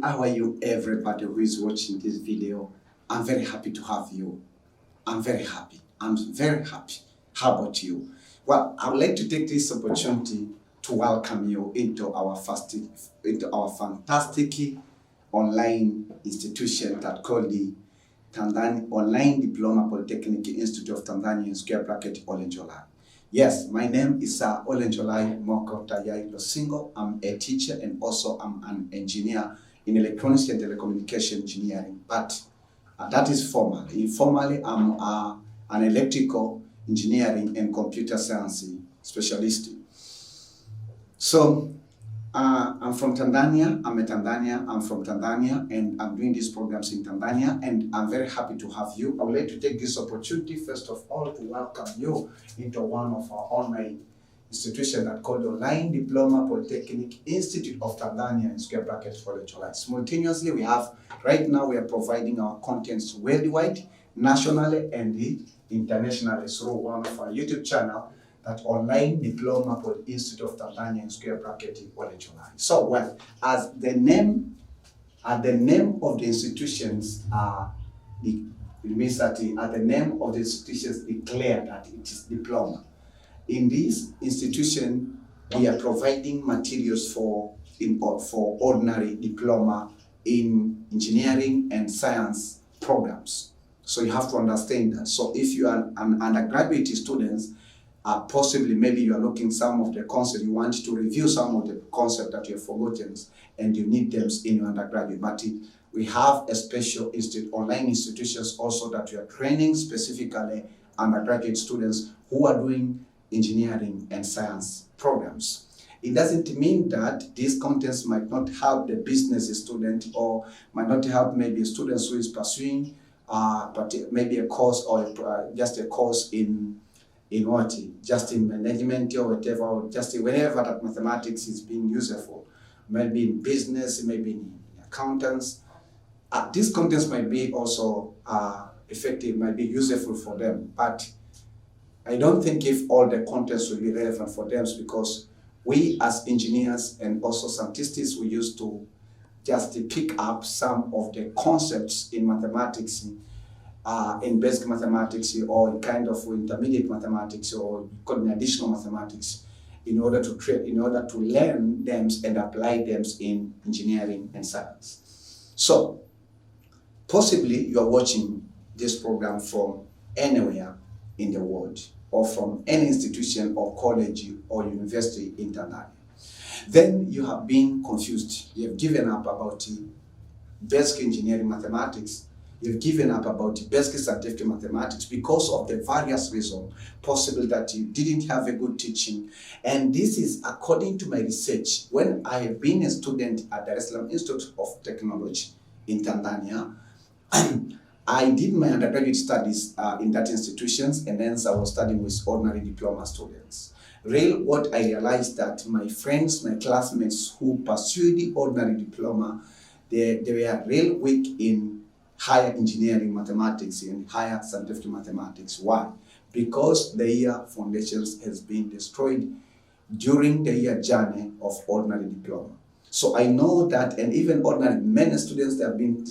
how are you everybody who is watching this video? I'm very happy to have you. I'm very happy. How about you? Well, I would like to take this opportunity to welcome you into our fantastic online institution that called the Online Diploma Polytechnic Institute of Tanzania, square bracket Olenjolaim. Yes, my name is Olenjolaim Moko TAYAI Losingo. I'm a teacher and also I'm an engineer in electronics and telecommunication engineering, but that is formal. Informally, I'm an electrical engineering and computer science specialist. So I'm from Tanzania. I'm from Tanzania, and I'm doing these programs in Tanzania, and I'm very happy to have you. I would like to take this opportunity, first of all, to welcome you into one of our online institutions that called Online Diploma Polytechnic Institute of Tanzania in square bracket Olenjolaim. Simultaneously, right now we are providing our contents worldwide, nationally, and internationally through one of our YouTube channel, that Online Diploma Polyinstitute of Tanzania in square bracket Olenjolaim. So, well, as the name of the institutions it means that the name of the institutions declare that it is diploma. In this institution, we are providing materials for ordinary diploma in engineering and science programs. So you have to understand that. So if you are an undergraduate student, possibly maybe you are looking some of the concepts, you want to review some of the concepts that you have forgotten and you need them in your undergraduate. But we have a special online institutions also that we are training specifically undergraduate students who are doing engineering and science programs. It doesn't mean that these contents might not help the business student or might not help maybe students who is pursuing but maybe a course or just a course in what? Just in management or whatever, or just wherever that mathematics is being useful. Maybe in business, maybe in accountants. These contents might be also effective, might be useful for them, but I don't think if all the contents will be relevant for them, because we as engineers and also scientists, we used to just pick up some of the concepts in mathematics, in basic mathematics or in kind of intermediate mathematics or additional mathematics in order to learn them and apply them in engineering and science. So possibly you are watching this program from anywhere in the world or from any institution or college or university in Tanzania. Then you have been confused. You have given up about basic engineering mathematics. You've given up about basic scientific mathematics because of the various reasons. Possible that you didn't have a good teaching. And this is according to my research. When I have been a student at the Dar es Salaam Institute of Technology in Tanzania, I did my undergraduate studies in that institutions, and then I was studying with ordinary diploma students. What I realized that my friends, my classmates who pursued the ordinary diploma, they were real weak in higher engineering mathematics and higher scientific mathematics. Why? Because their foundations has been destroyed during their journey of ordinary diploma. So I know that, and even ordinary, many students that have been,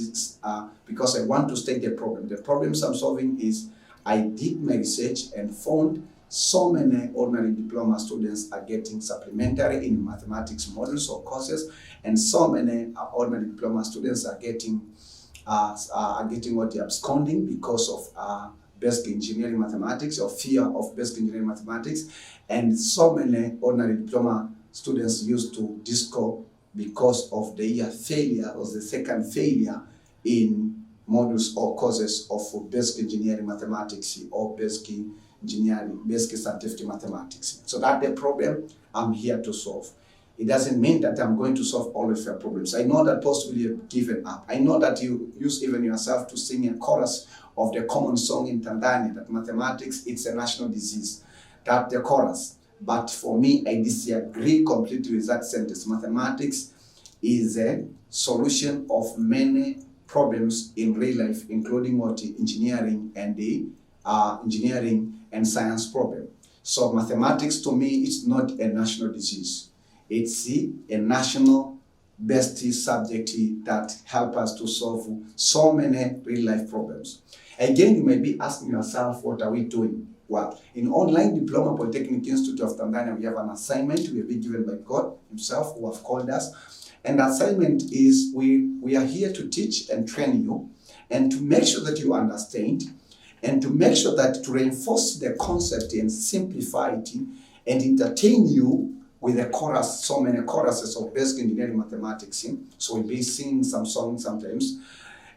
because I want to state the problem. The problems I'm solving is, I did my research and found so many ordinary diploma students are getting supplementary in mathematics modules or courses, and so many ordinary diploma students are getting what they're absconding because of basic engineering mathematics or fear of basic engineering mathematics, and so many ordinary diploma students used to disco because of their failure or the second failure in modules or courses of basic engineering mathematics or basic scientific mathematics. So that's the problem I'm here to solve. It doesn't mean that I'm going to solve all of your problems. I know that possibly you've given up. I know that you use even yourself to sing a chorus of the common song in Tanzania, that mathematics, it's a national disease. That's the chorus. But for me, I disagree completely with that sentence. Mathematics is a solution of many problems in real life, including what engineering and engineering and science problem. So mathematics to me is not a national disease. It's a national best subject that help us to solve so many real-life problems. Again, you may be asking yourself, what are we doing? Well, in Online Diploma Polytechnic Institute of Tanzania, we have an assignment we have been given by God Himself, who have called us. And the assignment is we are here to teach and train you, and to make sure that you understand, and to make sure that to reinforce the concept and simplify it, and entertain you with the chorus, so many choruses of basic engineering mathematics. So we'll be singing some songs sometimes.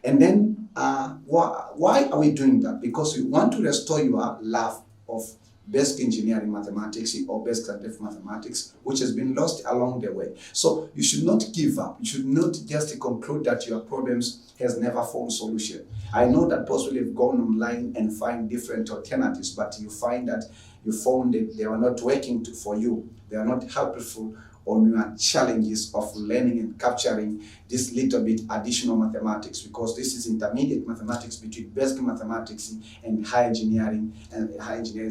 And then, why are we doing that? Because we want to restore your love of basic engineering mathematics or basic scientific mathematics, which has been lost along the way. So you should not give up. You should not just conclude that your problems has never found solution. I know that possibly you've gone online and find different alternatives, but you find that you found that they are not working for you. They are not helpful on your challenges of learning and capturing this little bit additional mathematics, because this is intermediate mathematics between basic mathematics and high engineering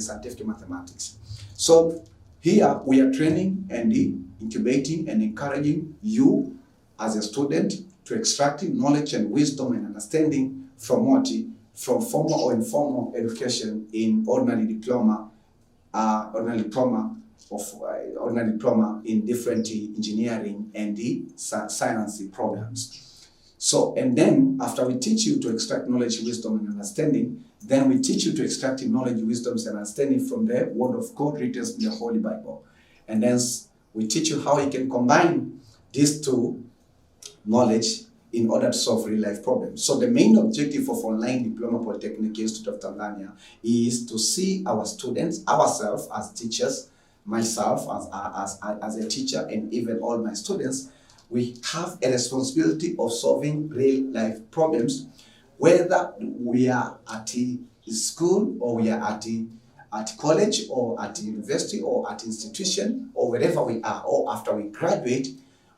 scientific mathematics. So here we are training and incubating and encouraging you as a student to extract knowledge and wisdom and understanding from what? From formal or informal education in ordinary diploma in different engineering and science programs. So, and then after we teach you to extract knowledge, wisdom, and understanding, then we teach you to extract knowledge, wisdom, and understanding from the Word of God written in the Holy Bible. And then we teach you how you can combine these two knowledge in order to solve real-life problems. So the main objective of Online Diploma Polytechnic Institute of Tanzania is to see our students, ourselves as teachers, myself as a teacher, and even all my students, we have a responsibility of solving real-life problems, whether we are at school or we are at college or at university or at institution or wherever we are, or after we graduate.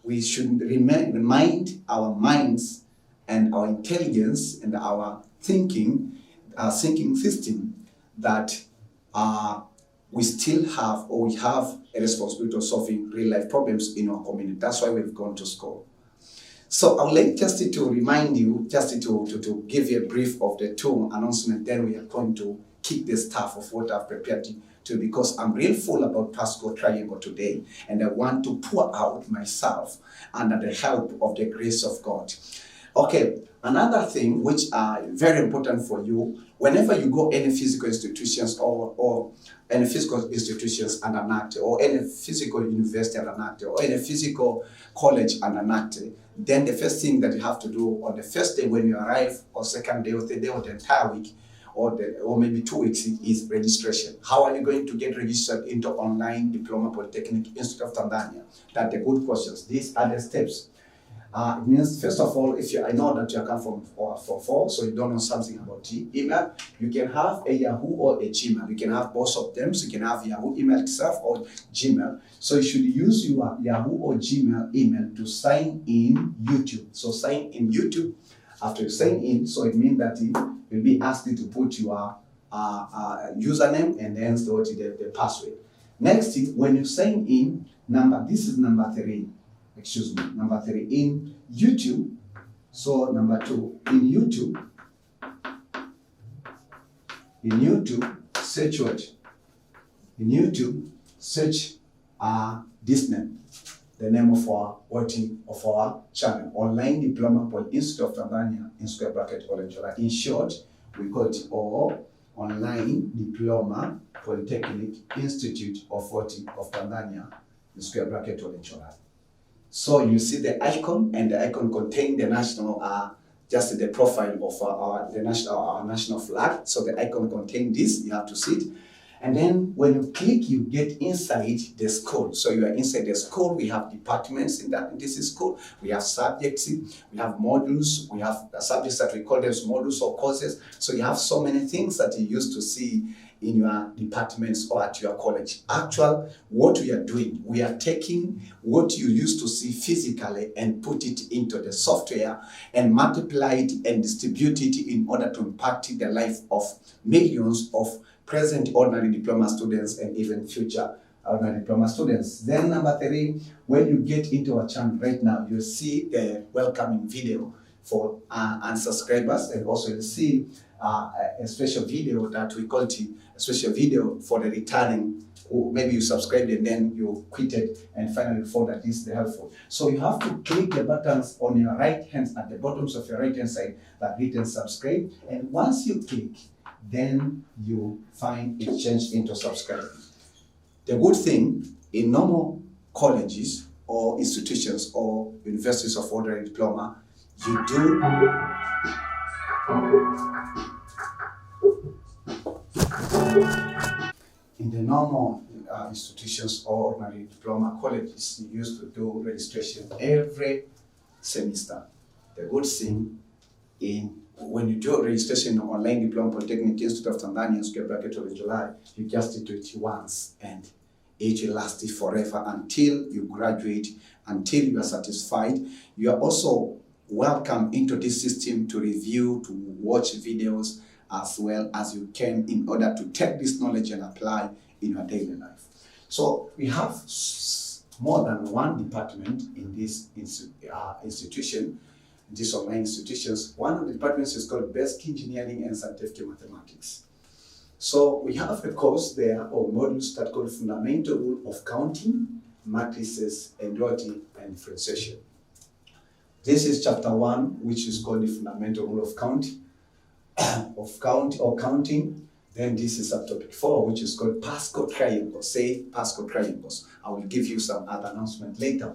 We should remind our minds and our intelligence and our thinking system that we still have, or we have a responsibility of solving real life problems in our community. That's why we've gone to school. So I would like just to remind you, just to give you a brief of the two announcements, then we are going to kick the stuff of what I've prepared to, because I'm real full about Pascal Triangle today, and I want to pour out myself under the help of the grace of God. Okay, another thing which are very important for you, whenever you go any physical institutions or any physical institutions under NACTE, or any physical university under NACTE, or any physical college under NACTE, then the first thing that you have to do on the first day when you arrive, or second day, or third day, or the entire week, or maybe 2 weeks, is registration. How are you going to get registered into Online Diploma Polytechnic Institute of Tanzania? That's the good questions. These are the steps. It means, first of all, I know that you come from 4, so you don't know something about email, you can have a Yahoo or a Gmail. You can have both of them. So you can have Yahoo email itself or Gmail. So you should use your Yahoo or Gmail email to sign in YouTube. So sign in YouTube. After you sign in, so it means that you'll be asked to put your username and then the password. Next, when you sign in, this is number 3. Excuse me, number 3 in YouTube. So number 2 in YouTube, search what? In YouTube, search this name, the name of our channel, Online Diploma Polytechnic Institute of Tanzania, in square bracket OLENJOLAI. In short, we call it Online Diploma Polytechnic Institute of Tanzania, in square bracket OLENJOLAI. So you see the icon, and the icon contains the national, just the profile of our national flag. So the icon contains this, you have to see it. And then when you click, you get inside the school. So you are inside the school. We have departments in this school. We have subjects, we have modules, we have subjects that we call them modules or courses. So you have so many things that you used to see in your departments or at your college. Actually, what we are doing, we are taking what you used to see physically and put it into the software and multiply it and distribute it in order to impact the life of millions of present ordinary diploma students and even future ordinary diploma students. Then number 3, when you get into our channel right now, you'll see a welcoming video for unsubscribers, and also you'll see a special video that we call it a special video for the returning, or maybe you subscribed and then you quitted and finally found that this is helpful. So you have to click the buttons on your right hand, at the bottoms of your right hand side, that written subscribe, and once you click, then you find it changed into subscribing. The good thing, in normal colleges or institutions or universities of ordinary diploma, you do in the normal institutions or ordinary diploma colleges, you used to do registration every semester. The good thing, when you do registration on Online Diploma Polytechnic Institute of Tanzania, OLENJOLAI, you just do it once and it will last forever until you graduate, until you are satisfied. You are also welcome into this system to review, to watch videos as well as you can, in order to take this knowledge and apply in your daily life. So we have more than one department in this institution, these online institutions. One of the departments is called Basic Engineering and Scientific Mathematics. So we have a course there, or modules, that called Fundamental Rule of Counting, Matrices, and Dotting and Differentiation. This is chapter 1, which is called the Fundamental Rule of Counting. Counting. Then this is subtopic 4, which is called Pascal triangles. Say Pascal triangles. I will give you some other announcement later.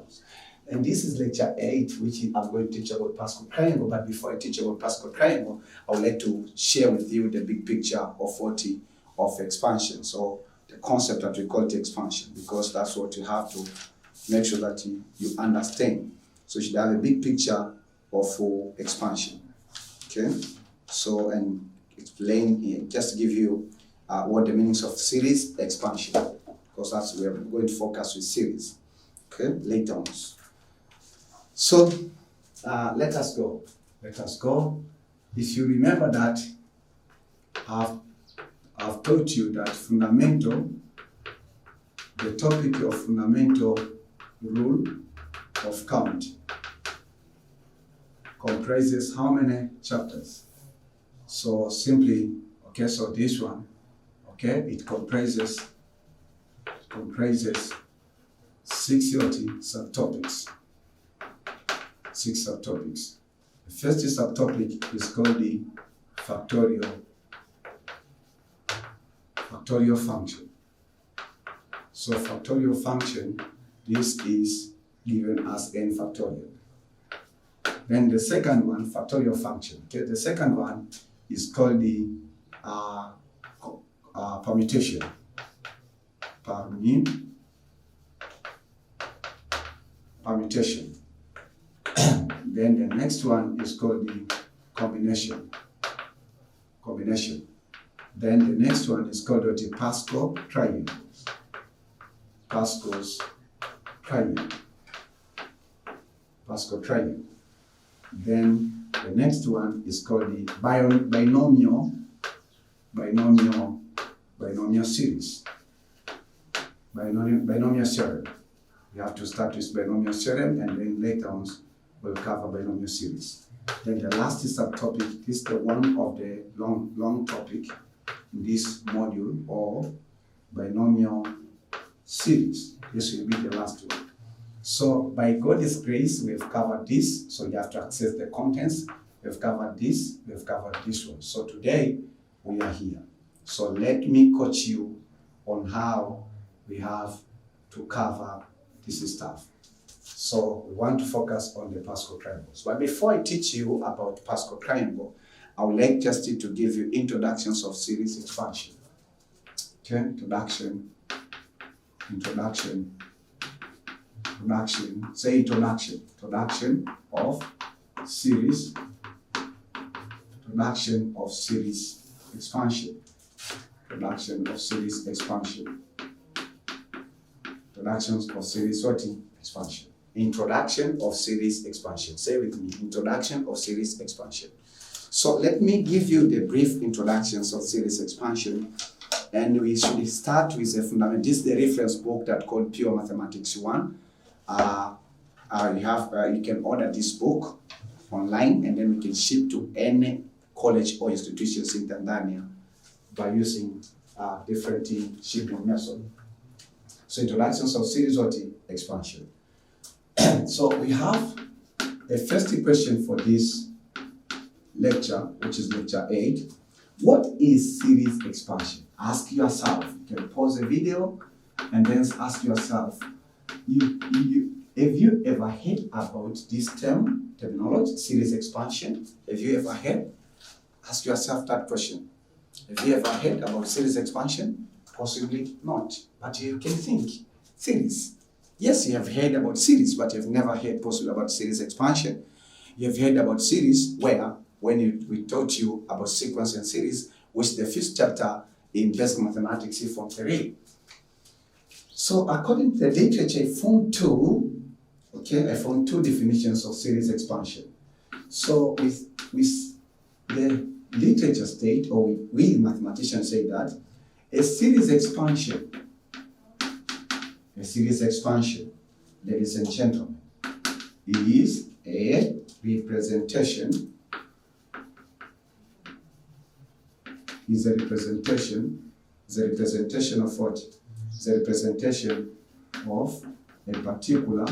And this is lecture 8, which I'm going to teach about Pascal triangle. But before I teach about Pascal triangle, I would like to share with you the big picture of expansion. So the concept that we call it expansion, because that's what you have to make sure that you understand. So you should have a big picture of expansion. Okay. So, and explain here, just to give you what the meanings of series expansion, because that's where we're going to focus with series. Okay, later on. So let us go. Let us go. If you remember that I've taught you that the topic of fundamental rule of count comprises how many chapters? So simply, okay, so this one, okay, it comprises 6 subtopics. 6 subtopics. The first subtopic is called the factorial function. So factorial function, this is given as n factorial. Then the second one, factorial function. Okay, the second one is called the permutation. Permutation. Then the next one is called the combination. Then the next one is called the Pascal triangles. Pascal's triangle. Pascal triangle. Then the next one is called the binomial series. Binomial theorem. You have to start with binomial theorem, and then later on we'll cover binomial series. Then the last subtopic is the one of the long topic in this module, or binomial series. This will be the last one. So by God's grace, we've covered this. So you have to access the contents. We've covered this. We've covered this one. So today we are here. So let me coach you on how we have to cover this stuff. So we want to focus on the Pascal triangles. But before I teach you about Pascal triangle, I would like just to give you introductions of series expansion. Okay, introduction. Say introduction. Introduction of series. Introduction of series expansion. Introduction of series expansion. Introductions of series sorting expansion. Introduction of series expansion. Say with me, introduction of series expansion. So let me give you the brief introductions of series expansion And we should start with the fundament. This is the reference book that called Pure Mathematics 1. You can order this book online, and then we can ship to any college or institutions in Tanzania by using different shipping methods. So introductions of series or expansion. So we have a first question for this lecture, which is lecture 8. What is series expansion? Ask yourself. You can pause the video and then ask yourself, have you ever heard about this terminology, series expansion? Have you ever heard? Ask yourself that question. Have you ever heard about series expansion? Possibly not, but you can think. Series. Yes, you have heard about series, but you've never heard possibly about series expansion. You have heard about series where, when we taught you about sequence and series, which is the first chapter in basic mathematics from 3. So according to the literature, I found two definitions of series expansion. So with the literature state, or we mathematicians say that a series expansion, ladies and gentlemen, is a representation of what? Is a representation of a particular.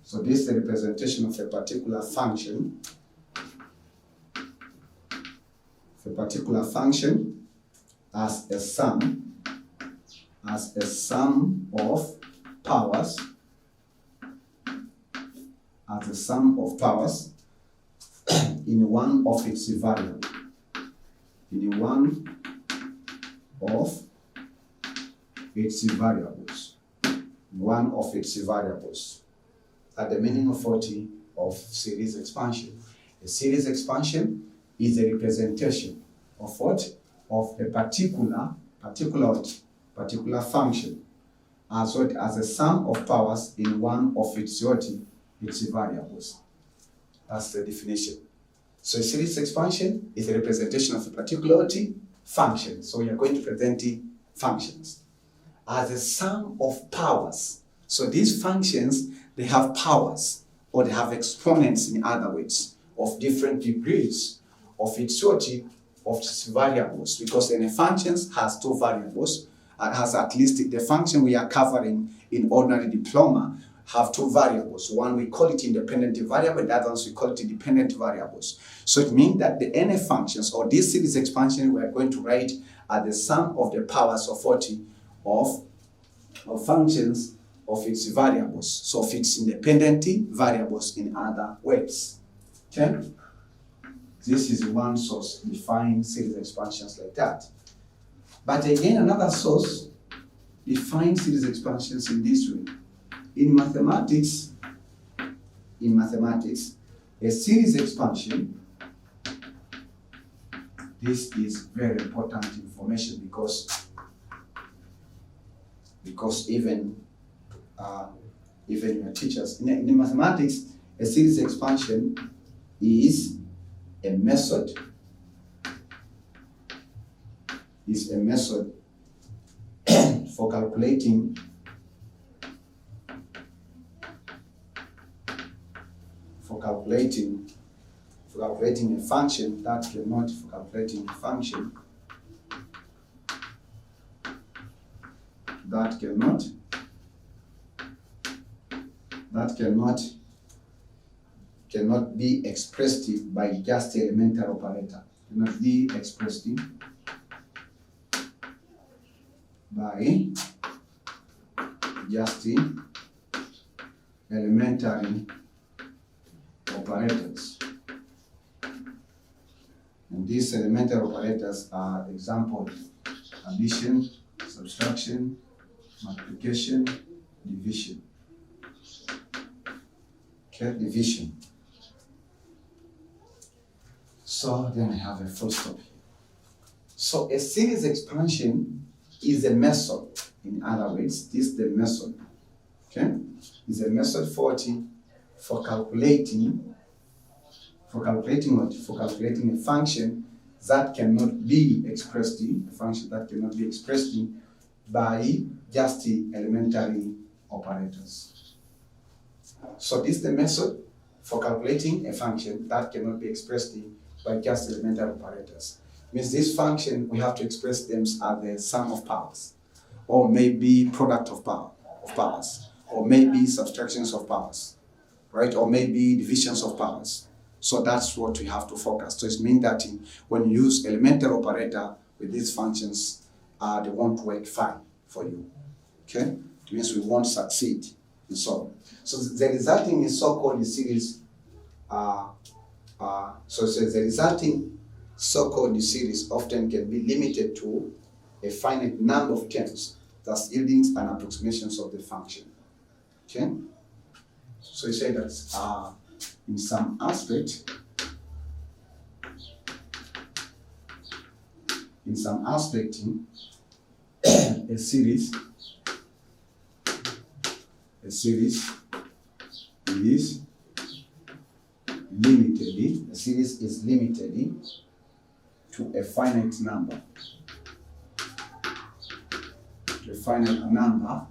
So this is the representation of a particular function. As a sum of powers. In one of its variables. At the meaning of 40 of series expansion. A series expansion is a representation of what? Of a particular function as a sum of powers in one of its variables. That's the definition. So a series expansion is a representation of a particular function. So we are going to present the functions as a sum of powers. So these functions, they have powers, or they have exponents, in other words, of different degrees of its variables, because any functions has two variables, has at least the function we are covering in ordinary diploma have two variables. One we call it independent variable, the other ones we call it dependent variables. So it means that the n functions, or this series expansion, we are going to write as the sum of the powers of 40 of functions of its variables. So of its independent variables, in other words. Okay? This is one source defines series expansions like that. But again, another source defines series expansions in this way. In mathematics, a series expansion, this is very important information because even your teachers, in mathematics, a series expansion is a method for calculating a function that cannot be expressed by just the elementary operator. Cannot be expressed by just the elementary operators. And these elementary operators are example: addition, subtraction, multiplication, division. Okay, division. So then I have a full stop here. So a series expansion is a method. In other words, this is the method. Okay, is a method 40 for calculating what? For calculating a function that cannot be expressed, by just the elementary operators. So this is the method for calculating a function that cannot be expressed by just elementary operators. Means this function, we have to express them as the sum of powers, or maybe product of powers, or maybe subtractions of powers, right? Or maybe divisions of powers. So that's what we have to focus. So it means that when you use elementary operator with these functions, they won't work fine for you. Okay? It means we won't succeed in solving. So the resulting is so-called series. The resulting so-called series often can be limited to a finite number of terms, thus yielding an approximation of the function. Okay? So you say that in some aspect, a series is limited to a finite number.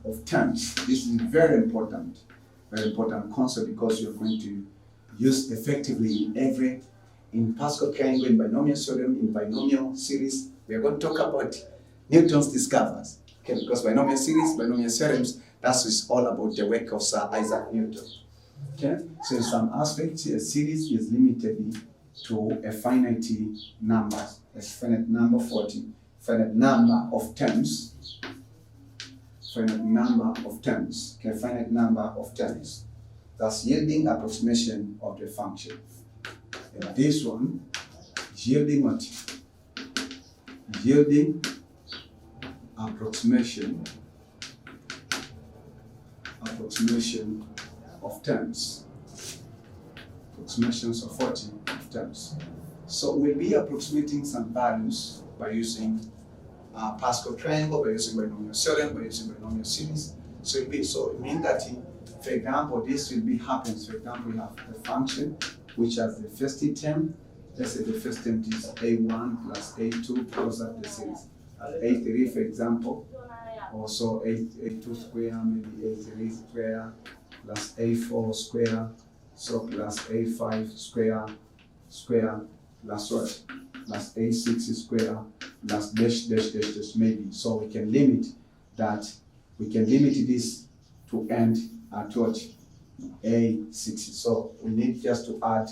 Of terms. This is very important concept, because you're going to use effectively in Pascal triangle, in binomial theorem, in binomial series. We are going to talk about Newton's discoveries. Okay, because binomial series, binomial theorems, that's all about the work of Sir Isaac Newton. Okay, so in some aspects, a series is limited to a finite number of terms. Thus yielding approximation of the function. And this one is yielding what? Yielding approximation of terms. Approximations of 40 terms. So we'll be approximating some values by using Pascal triangle, by using binomial theorem, by using binomial series. So it means that, for example, this will be happens. For example, we have the function which has the first term. Let's say the first term is a1 plus a2 plus that the series. A3, for example, also a2 square, maybe a3 square plus a4 square, so plus a5 square plus what? Plus a6 square plus dash maybe. So we can limit this to end at what? A6. So we need just to add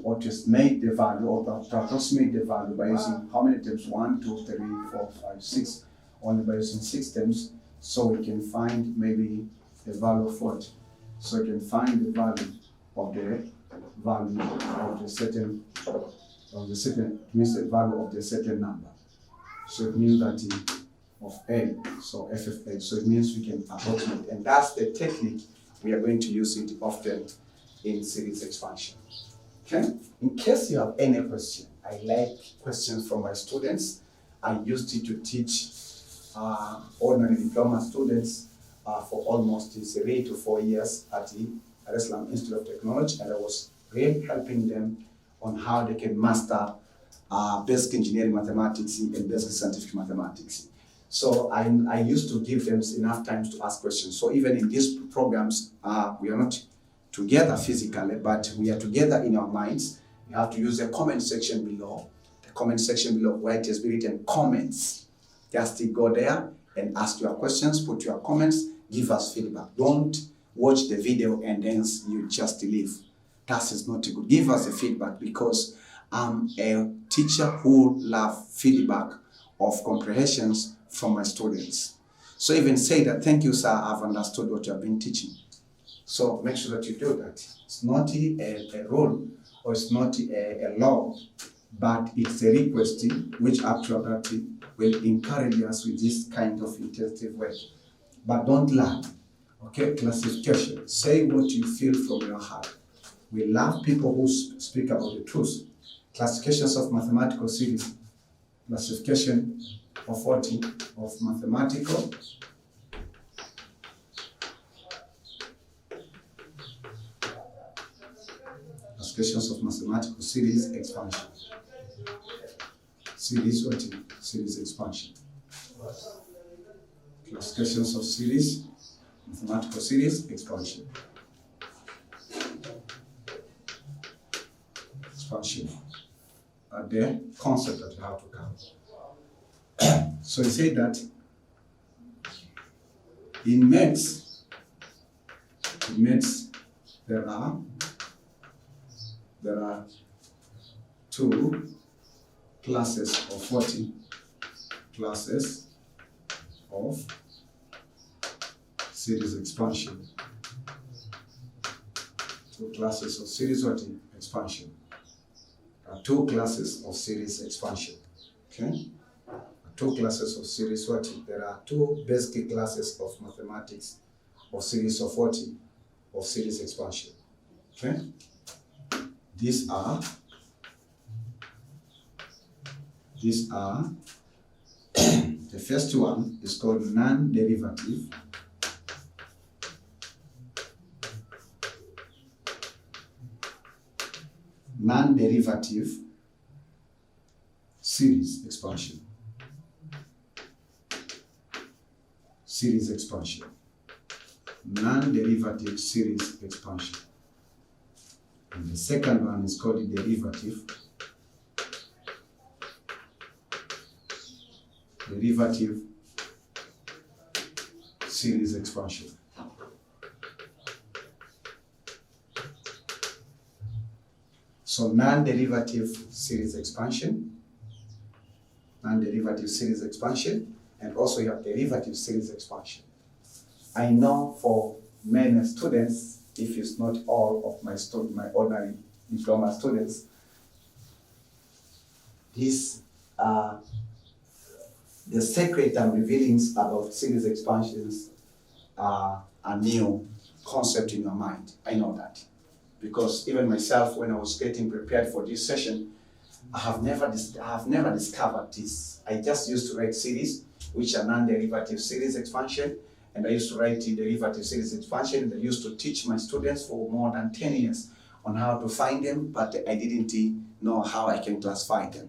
or to estimate the value, or to approximate the value by using how many terms? 1, 2, 3, 4, 5, 6. Only by using 6 terms, so we can find maybe the value of what? So we can find the value of the certain means the value of the certain number. So it means that of A, so f of A. So it means we can approximate, and that's the technique we are going to use it often in series expansion. Okay? In case you have any question, I like questions from my students. I used it to teach ordinary diploma students for almost 3 to 4 years at the Dar es Salaam Institute of Technology, and I was really helping them on how they can master basic engineering mathematics and basic scientific mathematics. So I used to give them enough time to ask questions. So even in these programs, we are not together physically, but we are together in our minds. You have to use the comment section below. The comment section below where it has been written comments. Just go there and ask your questions, put your comments, give us feedback. Don't watch the video and then you just leave. That is not good. Give us the feedback, because I'm a teacher who loves feedback of comprehensions from my students. So even say that, thank you, sir, I've understood what you have been teaching. So make sure that you do that. It's not a rule, or it's not a law, but it's a request which actually will encourage us with this kind of intensive work. But don't lie. Okay, classification. Say what you feel from your heart. We love people who speak about the truth. Classifications of mathematical series. Classification of what? Of mathematical. Classifications of mathematical series expansion. series, what is series expansion? Classifications of series, mathematical series expansion. Expansion are the concept that you have to cover. So you say that in maths there are two classes of 40 classes of series expansion. Two classes of series expansion. There are two classes of series expansion. Okay? Two classes of series there are two basic classes of mathematics of series of of series expansion. Okay? These are the first one is called non-derivative. Non-derivative series expansion. Series expansion. Non-derivative series expansion. And the second one is called the derivative. Derivative series expansion. So non-derivative series expansion, non-derivative series expansion, and also you have derivative series expansion. I know for many students, if it's not all of my ordinary diploma students, these are the secret I'm revealing about series expansions are a new concept in your mind. I know that. Because even myself, when I was getting prepared for this session, I have never discovered this. I just used to write series, which are non-derivative series expansion, and I used to write the derivative series expansion, and I used to teach my students for more than 10 years on how to find them, but I didn't know how I can classify them.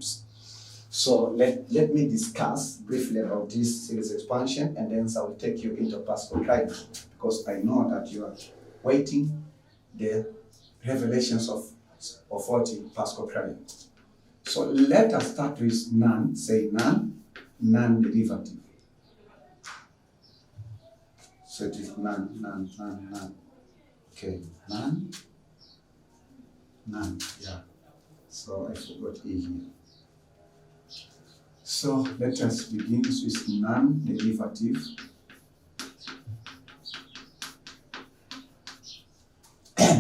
So let me discuss briefly about this series expansion, and then I will take you into Paschology, because I know that you are waiting the revelations of 40 Paschology. So let us start with non-derivative. So it is non. Okay, non, yeah. So I forgot E here. So let us begin with non-derivative.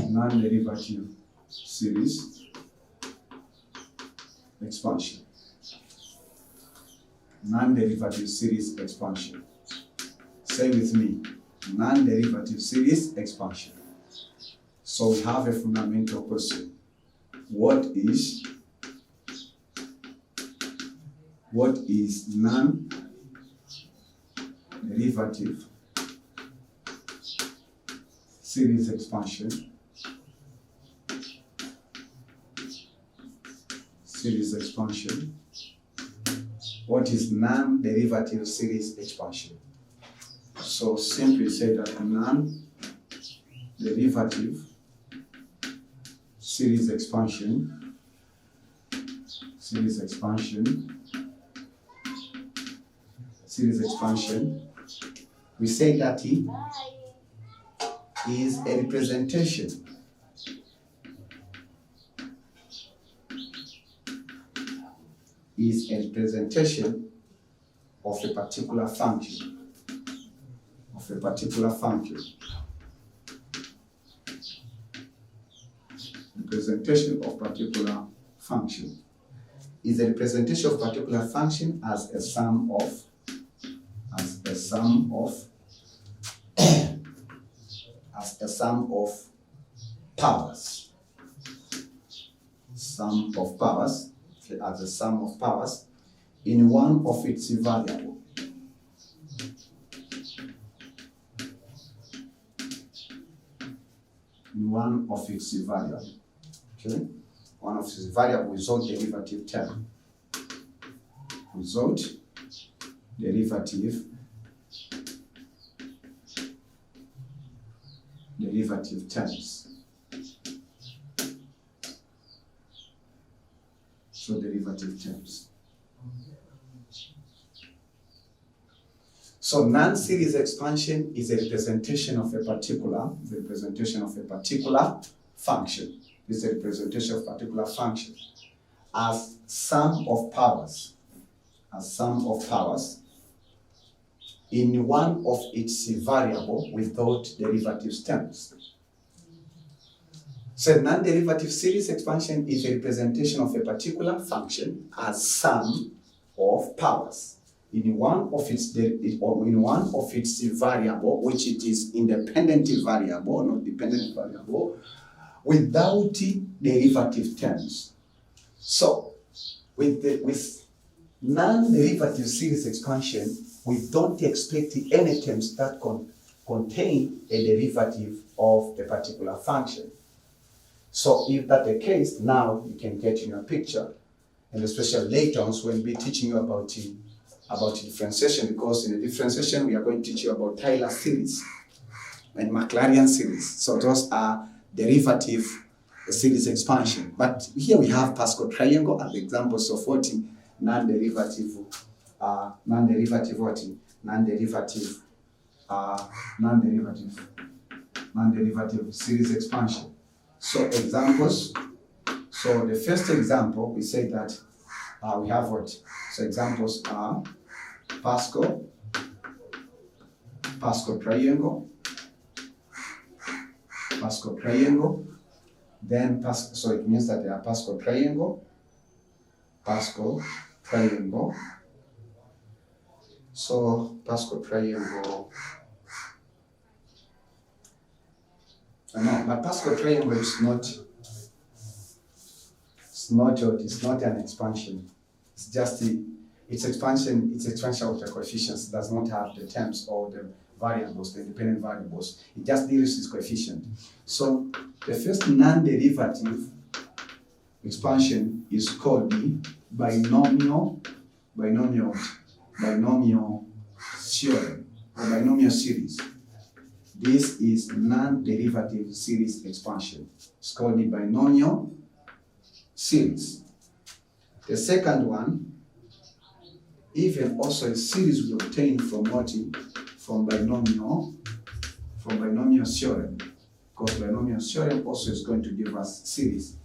Non-derivative series expansion. Non-derivative series expansion. Say with me, non-derivative series expansion. So we have a fundamental question. What is non-derivative series expansion? Series expansion. What is non-derivative series expansion? So simply say that non-derivative series expansion, we say that it is a representation of a particular function. Representation of particular function is a representation of particular function as a sum of powers. As a sum of powers in one of its variable. One of its variable. Okay? One of its variable is all derivative term. without derivative terms. So derivative terms. So non-series expansion is a representation of a particular function. It's a representation of a particular function as sum of powers. In one of its variable without derivative terms. So non-derivative series expansion is a representation of a particular function as sum of powers in one of its variable, which it is independent variable, not dependent variable, without derivative terms. So with non-derivative series expansion, we don't expect any terms that contain a derivative of a particular function. So if that's the case, now you can get in your picture, and especially later on when we'll be teaching you about differentiation, because in the differentiation we are going to teach you about Taylor series and Maclaurin series. So those are derivative series expansion. But here we have Pascal triangle as examples of what non-derivative series expansion. So examples. So the first example, we say that we have what? So examples are Pascal triangle, then so it means that they are Pascal triangle, so Pascal triangle, no, but Pascal triangle is not an expansion. It's just its expansion of the coefficients. It does not have the terms or the variables, the independent variables. It just deals with coefficient. So the first non-derivative expansion is called the binomial theorem or binomial series. This is non-derivative series expansion. It's called the binomial series. The second one, even also a series we obtain from binomial theorem, because binomial theorem also is going to give us series,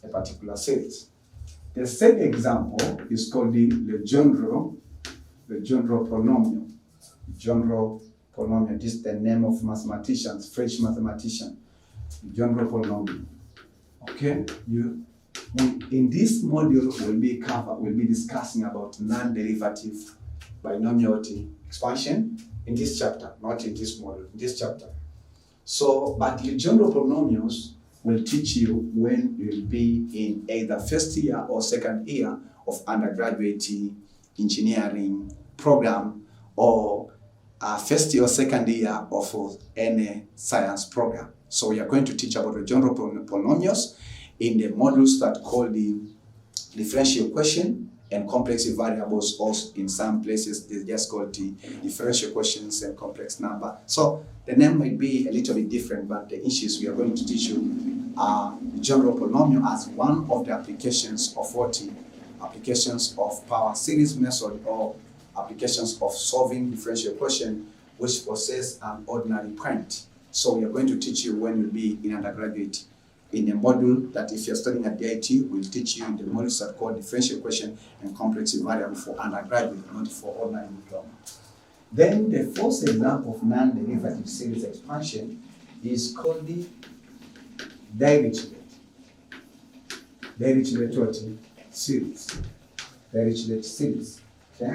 a particular series. The third example is called the Legendre polynomial. Legendre polynomial. This is the name of mathematicians, French mathematician. Legendre polynomial. Okay, in this module we'll be discussing about non-derivative binomial expansion in this chapter, not in this module, in this chapter. So, but Legendre polynomials will teach you when you'll be in either first year or second year of undergraduate engineering program, or first year or second year of any science program. So we are going to teach about Legendre polynomials in the modules that call the differential equation and complex variables. Also in some places they just call the differential equations and complex number. So the name might be a little bit different, but the issues we are going to teach you are Legendre polynomial as one of the applications of applications of power series method, or applications of solving differential equation which possess an ordinary point. So we are going to teach you when you'll be in undergraduate in a module that, if you're studying at DIT, will teach you in the modules that are called differential equation and complex variable for undergraduate, not for ordinary diploma. Then the fourth example of non-derivative series expansion is called the Dirichlet series. Dirichlet series. Okay?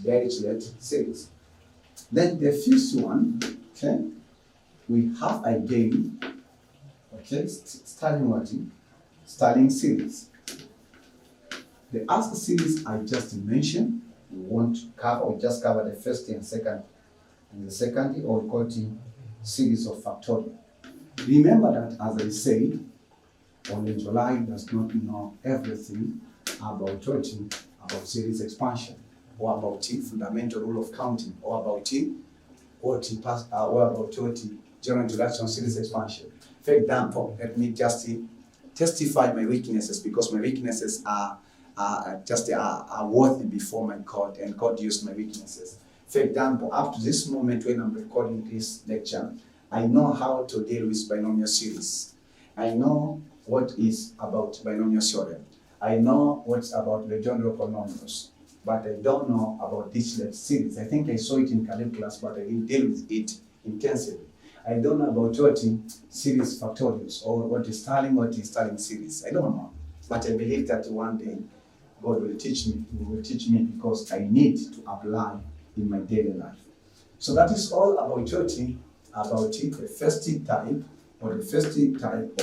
Dirichlet series. Then the fifth one, okay, we have again, okay, Stirling series. The other series I just mentioned, we won't cover, we just cover the first and second, and the second, or we call it series of factorial. Remember that, as I said, OLENJOLAI does not know everything about about series expansion, or about fundamental rule of counting, or about general introduction series expansion. For example, let me just testify my weaknesses, because my weaknesses are worthy before my God, and God used my weaknesses. For example, up to this moment when I'm recording this lecture, I know how to deal with binomial series. I know what is about binomial theorem. I know what's about Legendre polynomials, but I don't know about Dirichlet series. I think I saw it in calculus, but I didn't deal with it intensively. I don't know about what series factorials, or what is Stirling series. I don't know, but I believe that one day God will teach me. He will teach me, because I need to apply in my daily life. So that is all about the first type, or the first type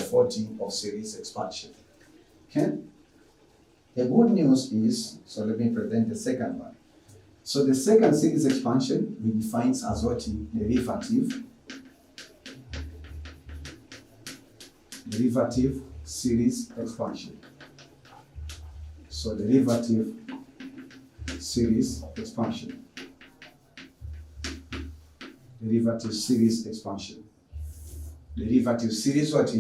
of series expansion. Okay? The good news is, so let me present the second one. So the second series expansion we define as what? Derivative series expansion. So derivative series expansion. Derivative series expansion. Derivative series what?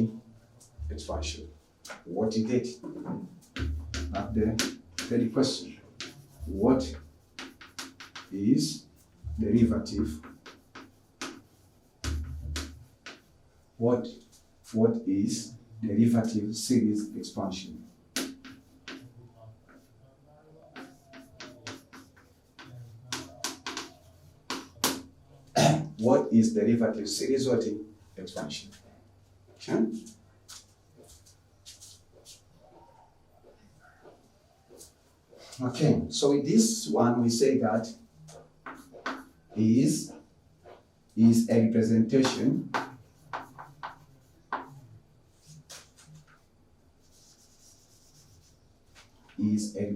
Expansion. What is it? That's the third question. What is derivative? What is derivative series expansion? What is derivative series expansion? Okay? Okay, so with this one we say that is a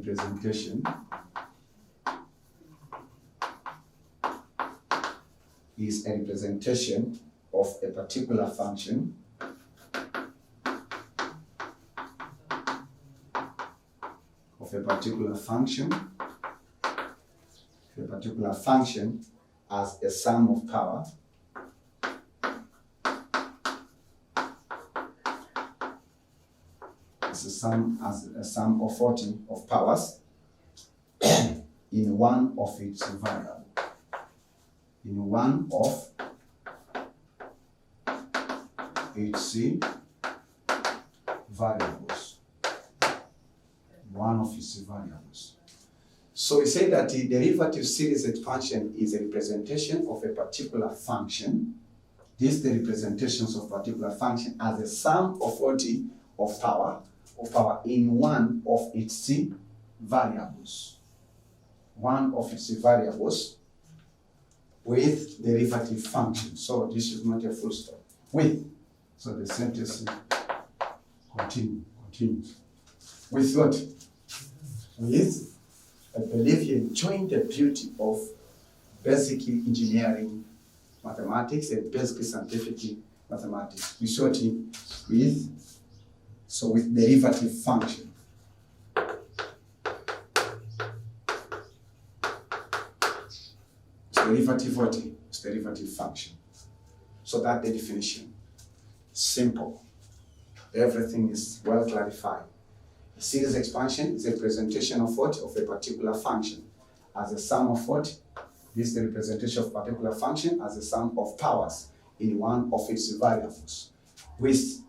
representation of a particular function as a sum of power as a sum of 40 of powers in one of its variables. In one of its variables. One of its variables. So we say that the derivative series expansion is a representation of a particular function. This is the representations of particular function as a sum of 40 of power in one of its variables. One of its variables with derivative function. So this is not a full stop. With. So the sentence continues. With what? With, I believe you enjoying the beauty of basic engineering mathematics and basic scientific mathematics. We saw it with derivative function. Derivative what? It's derivative function. So that's the definition. Simple. Everything is well clarified. A series expansion is a representation of what? Of a particular function as a sum of what? This is the representation of a particular function as a sum of powers in one of its variables. With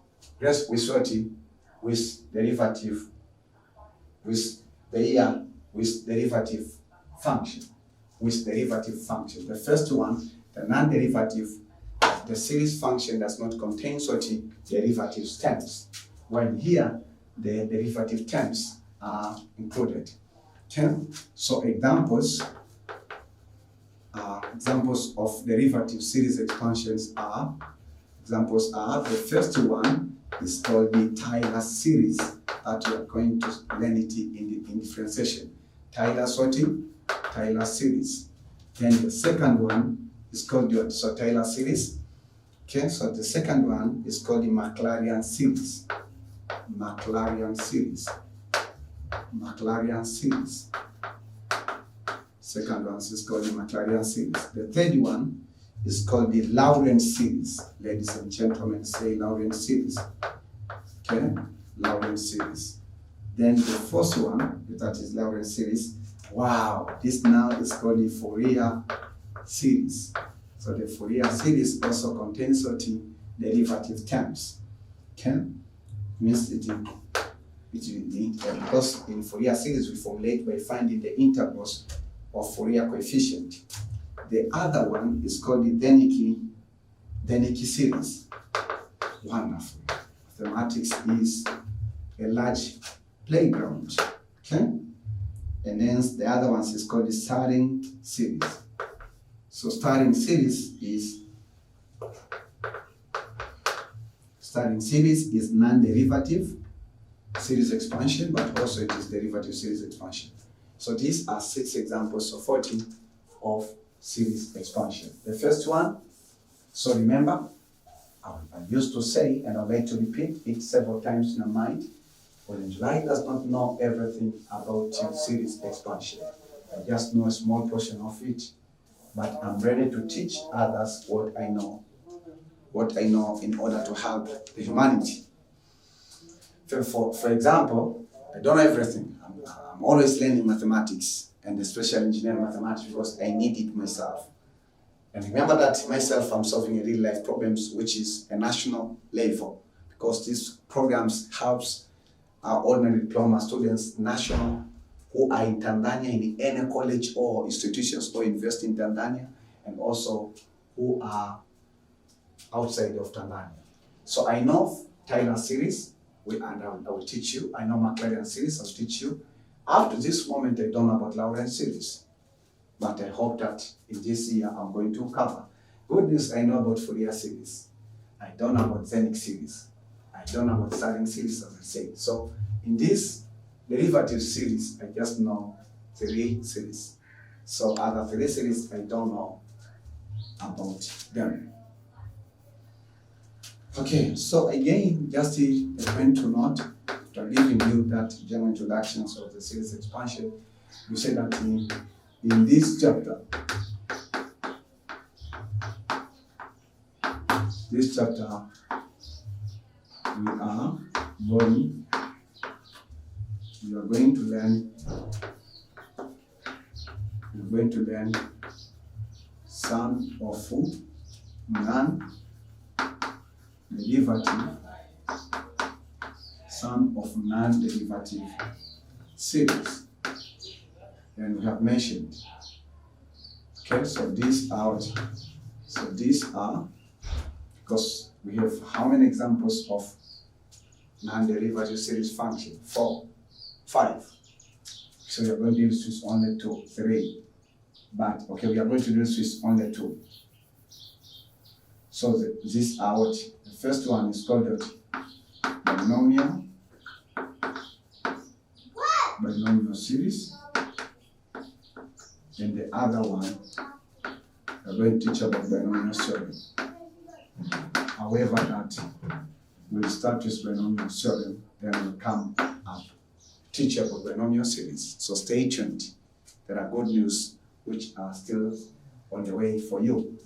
derivative function. With derivative function. The first one, the non-derivative, the series function does not contain such derivative terms. While here, the derivative terms are included. Okay? So examples of derivative series expansions are, the first one is called the TAYAI series, that you are going to learn it in differentiation. TAYAI series. Then the second one is called the TAYAI series. Okay, so the second one is called the Maclaurin series. Second one is called the Maclaurin series. The third one is called the Lawrence series. Ladies and gentlemen, say Lawrence series. Okay, Lawrence series. Then the fourth one, that is Lawrence series. Wow, this now is called the Fourier series. So the Fourier series also contains certain derivative terms. Okay, means because in Fourier series we formulate by finding the integrals of Fourier coefficient. The other one is called the Dennecke series. Wonderful. Mathematics is a large playground. Okay? And then the other one is called the starting series. So starting series is non-derivative series expansion, but also it is derivative series expansion. So these are 6 examples of 14 of series expansion. The first one, so remember, I used to say, and I'd like to repeat it several times in my mind, OLENJOLAI does not know everything about series expansion. I just know a small portion of it, but I'm ready to teach others what I know in order to help the humanity. For example, I don't know everything. I'm always learning mathematics, and especially engineering mathematics, because I need it myself. And remember that myself, I'm solving a real life problems, which is a national level, because these programs helps our ordinary diploma students, national, who are in Tanzania, in any college or institutions or university in Tanzania, and also who are outside of Tanzania. So I know Tyler series, and I will teach you. I know Maclaurin series, I'll teach you. Up to this moment, I don't know about Lawrence series, but I hope that in this year I'm going to cover. Good news, I know about Fourier series. I don't know about Dennecke series. I don't know about starting series, as I said. So in this derivative series, I just know 3 series. So other 3 series, I don't know about them. Okay, so again, just a point to note, after giving you that general introductions of the series expansion, we said that in this chapter, we are going to learn some of non-derivative series, and we have mentioned. Okay, so these are, because we have how many examples of non-derivative series function? 4, 5. So we are going to use with only 2, 3. But okay, we are going to use with only 2. So these are what? The first one is called the binomial series, and the other one we're going to teach about binomial theorem. However, that we'll start with binomial theorem, then we'll come up teach about binomial series. So stay tuned. There are good news which are still on the way for you.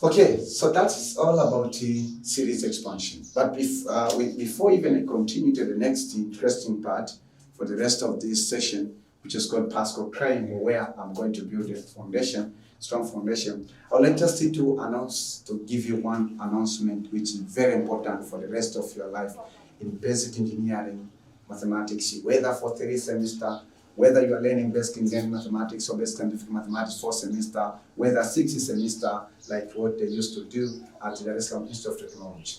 Okay, so that's all about the series expansion. But before even I continue to the next interesting part for the rest of this session, which is called Pascal Triangle, where I'm going to build a foundation, strong foundation, I would like just to give you one announcement which is very important for the rest of your life in basic engineering mathematics, whether for 3 semester, whether you are learning basic engineering mathematics or basic scientific mathematics 4 semester, whether 6 semester, like what they used to do at the Dar es Salaam Institute of Technology.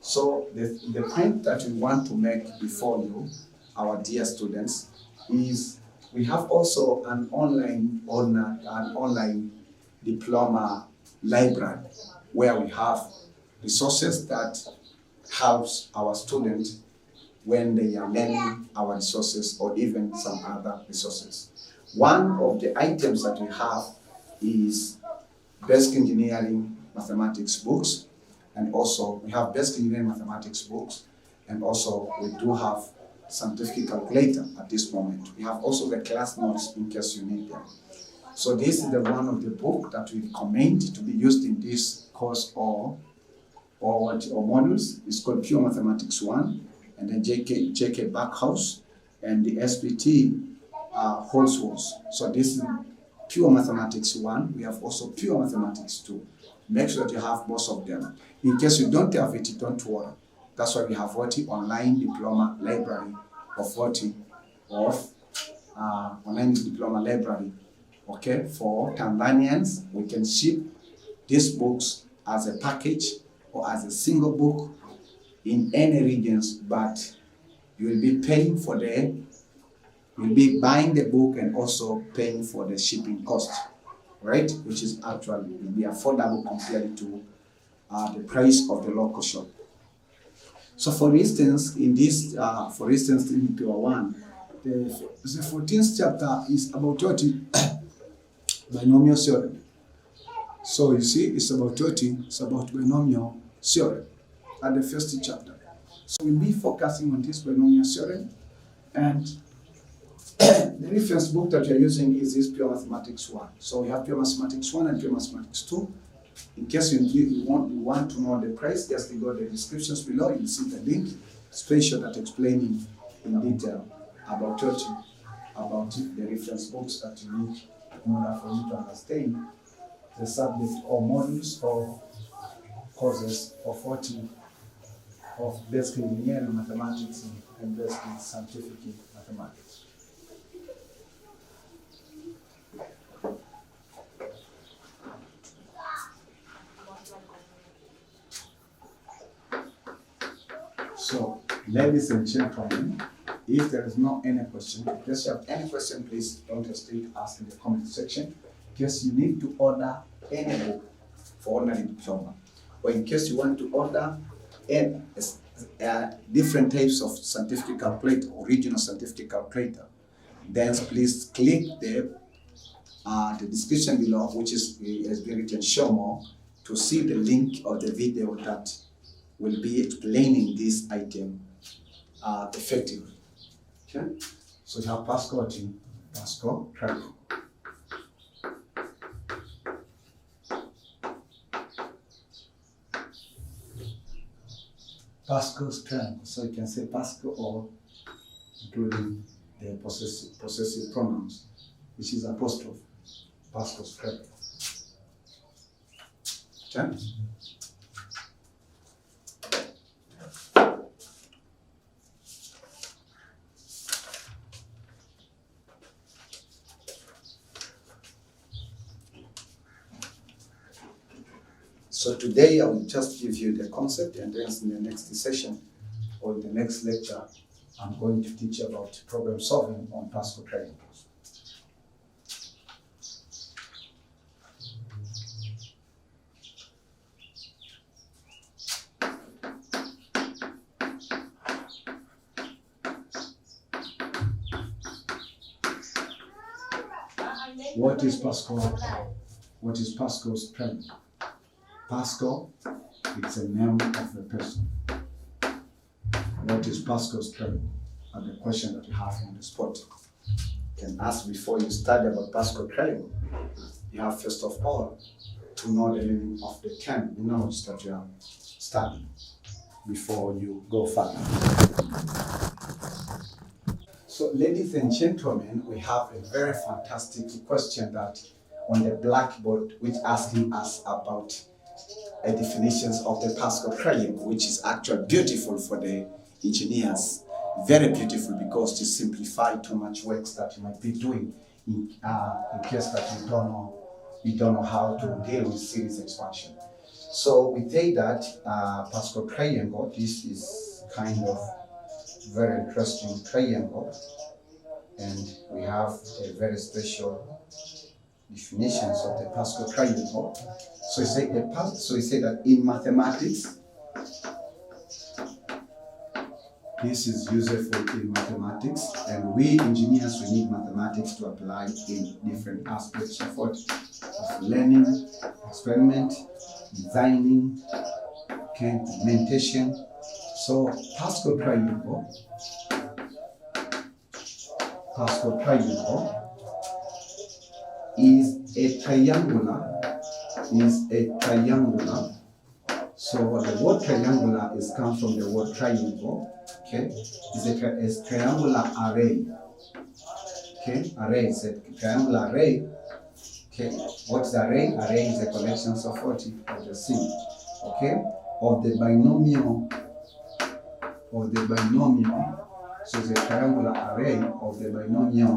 So the point that we want to make before you, our dear students, is we have also an online diploma library where we have resources that helps our students when they are learning our resources or even some other resources. One of the items that we have is basic engineering mathematics books, and also we have basic engineering mathematics books, and also we do have scientific calculator at this moment. We have also the class notes in case you need them. So this is the one of the book that we recommend to be used in this course or modules. It's called Pure Mathematics 1, and then JK Backhouse, and the SPT Holsworth. So this is Pure Mathematics 1. We have also Pure Mathematics 2. Make sure that you have both of them. In case you don't have it, don't worry. That's why we have online diploma library online diploma library. Okay, for Tanzanians, we can ship these books as a package or as a single book in any regions, but you will be paying for you'll be buying the book and also paying for the shipping cost, right? Which is actually will be affordable compared to the price of the local shop. So for instance, in this, in Pure 1, the 14th chapter is about binomial theorem. So you see, it's about binomial theorem at the first chapter. So we'll be focusing on this binomial theorem, and the reference book that you're using is this Pure Mathematics 1. So we have Pure Mathematics 1 and Pure Mathematics 2. In case you want to know the price, just go to the descriptions below. You'll see the link, special that explaining in detail about the reference books that you need in order for you to understand the subject or modules or courses of 40 of basic engineering mathematics and basic scientific mathematics. So, ladies and gentlemen, if there is no any question, in case you have any question, please don't hesitate to ask in the comment section. In case you need to order any book for ordinary diploma, or in case you want to order different types of scientific calculator, original scientific calculator, then please click the description below, which has been written show more, to see the link of the video that will be explaining this item effectively. Okay? So you have Pascal team, Pascal tracking. Pascal's triangle. So you can say Pascal or including the possessive pronouns, which is apostrophe. Pascal's triangle. Okay? So today I will just give you the concept, and then in the next session or in the next lecture, I'm going to teach you about problem solving on Pascal triangles. What is Pascal? What is Pascal's triangle? Pascal, it's a name of a person. What is Pascal's triangle? And the question that you have on the spot. You can ask before you study about Pascal triangle. You have first of all to know the meaning of the term, the knowledge that you are studying before you go further. So ladies and gentlemen, we have a very fantastic question that on the blackboard, which asking us about definitions of the Pascal triangle, which is actually beautiful for the engineers. Very beautiful, because to simplify too much works that you might be doing in case that you don't know how to deal with series expansion. So we say that Pascal triangle, this is kind of very interesting triangle, and we have a very special definitions of the Pascal triangle. So we say that in mathematics, this is useful in mathematics, and we engineers, we need mathematics to apply in different aspects of what? Of learning, experiment, designing, okay, implementation. So Pascal triangle Pascal triangle is a triangular. So the word triangular is comes from the word triangle. Okay, it's a triangular array. Okay, array is a triangular array. Okay, what's the array? Array is a collection of 40 of the same. Okay, of the binomial. So it's a triangular array of the binomial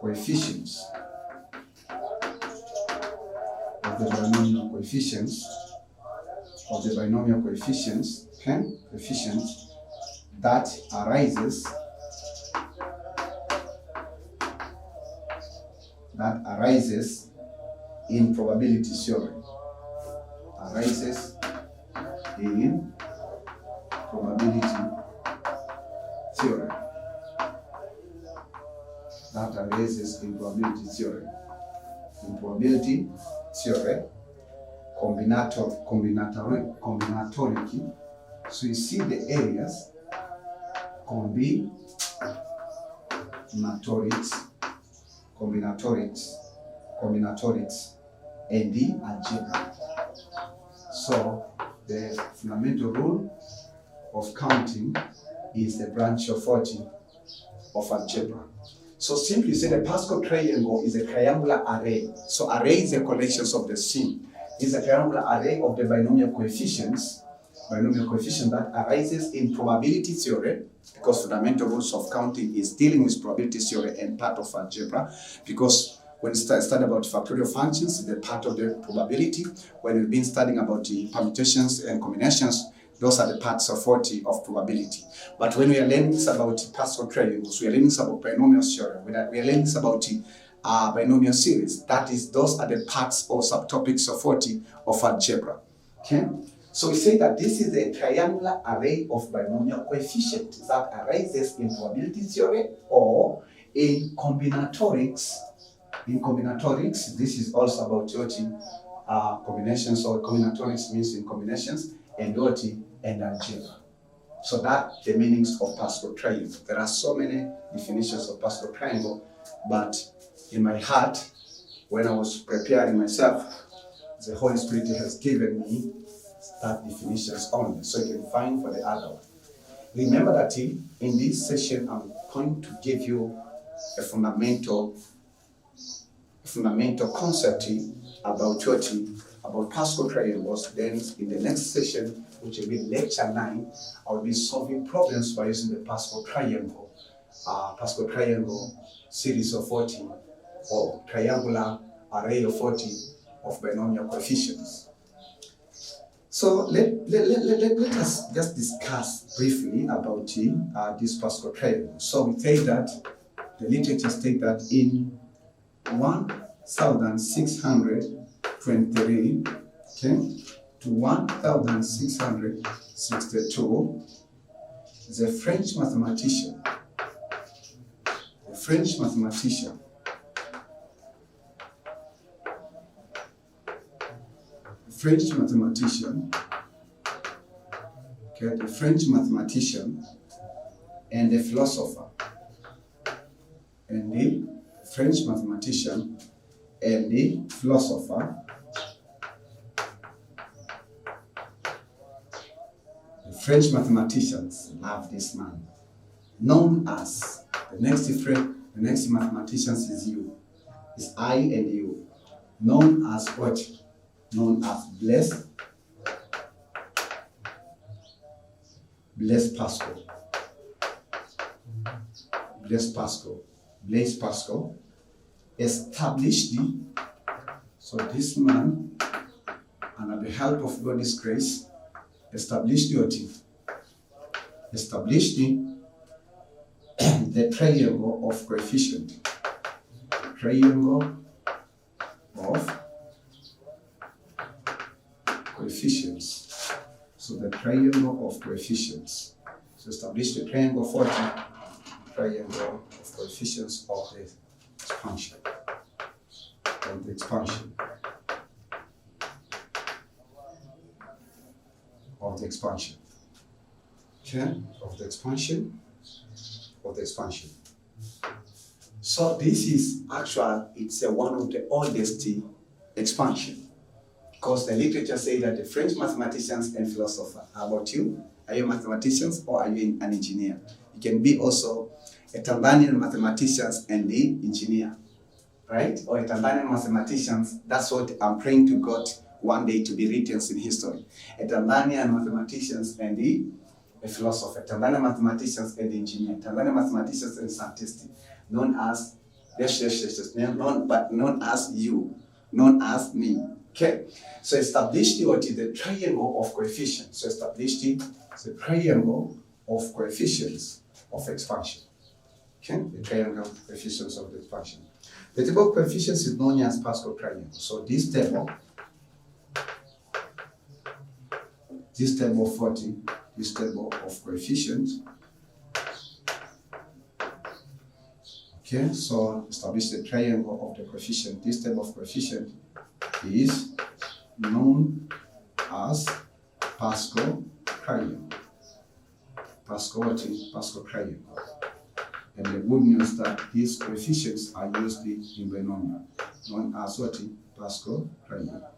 coefficients. Okay, coefficients that arises in probability theory. Arises in probability theory. That arises in probability theory. In probability theory, combinatoric. So you see the areas, combinatorics, and the algebra. So the fundamental rule of counting is the branch of 40 of algebra. So simply say the Pascal triangle is a triangular array. So array is a collection of the same. It's a triangular array of the binomial coefficients that arises in probability theory, because fundamental rules of counting is dealing with probability theory and part of algebra, because when you study about factorial functions, the part of the probability. When we've been studying about the permutations and combinations, those are the parts of 40 of probability. But when we are learning about Pascal triangles, we are learning about binomial theory, we are learning about binomial series. Those are the parts or subtopics of 40 of algebra. Okay? So we say that this is a triangular array of binomial coefficients that arises in probability theory or in combinatorics. In combinatorics, this is also about combinations, or combinatorics means in combinations, and and algebra. So that's the meanings of Pascal triangle. There are so many definitions of Pascal triangle, but in my heart, when I was preparing myself, the Holy Spirit has given me that definitions only, so you can find for the other one. Remember that in this session, I'm going to give you a fundamental concept about Pascal triangles. Then in the next session, which will be lecture 9, I will be solving problems by using the Pascal triangle series of 40, or triangular array of 40 of binomial coefficients. So let us just discuss briefly about this Pascal triangle. So we say that the literature states that in 1623, okay, to 1662, the French mathematician and the philosopher, The French mathematicians love this man, known as the next mathematicians is you, is I and you, known as what? Known as Blaise Pascal established so this man, and at the help of God's grace, established the triangle of coefficient. So the triangle of coefficients. So establish the triangle 40, triangle of coefficients of the expansion. Okay, of the expansion. So this is it's one of the oldest expansion, because the literature says that the French mathematicians and philosophers. How about you? Are you mathematicians or are you an engineer? You can be also a Tanzanian mathematicians and the engineer, right? Or a Tanzanian mathematicians. That's what I'm praying to God one day to be written in history. A Tanzanian mathematicians and a philosopher. Tanzanian mathematicians and the engineer. Tanzanian mathematicians and scientists, known as known as you, known as me. Okay, so established what is the triangle of coefficients. So established the triangle of coefficients of expansion. Okay, the triangle of coefficients of the expansion. The table of coefficients is known as Pascal triangle. So this table of 40, this table of coefficients. Okay, so establish the triangle of the coefficient. This table of coefficient is known as Pascal triangle. Pascal triangle. And the good news that these coefficients are used in binomial, known as what? Pascal triangle.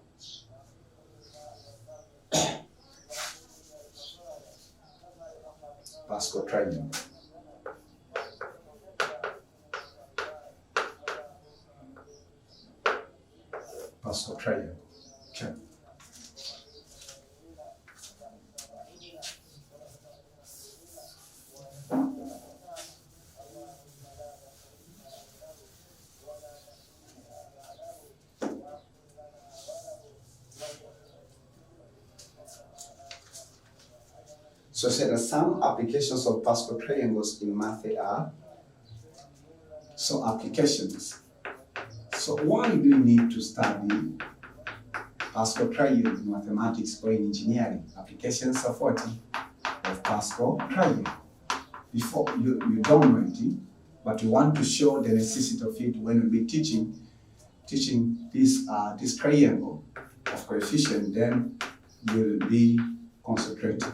Pascal triangle. Pascal triangle. Okay. So say that some applications of Pascal triangles in math are applications. So why do you need to study Pascal triangle in mathematics or in engineering? Applications of what? Of Pascal triangle. Before you don't know it, but you want to show the necessity of it when we be teaching this triangle of coefficient, then you will be concentrated.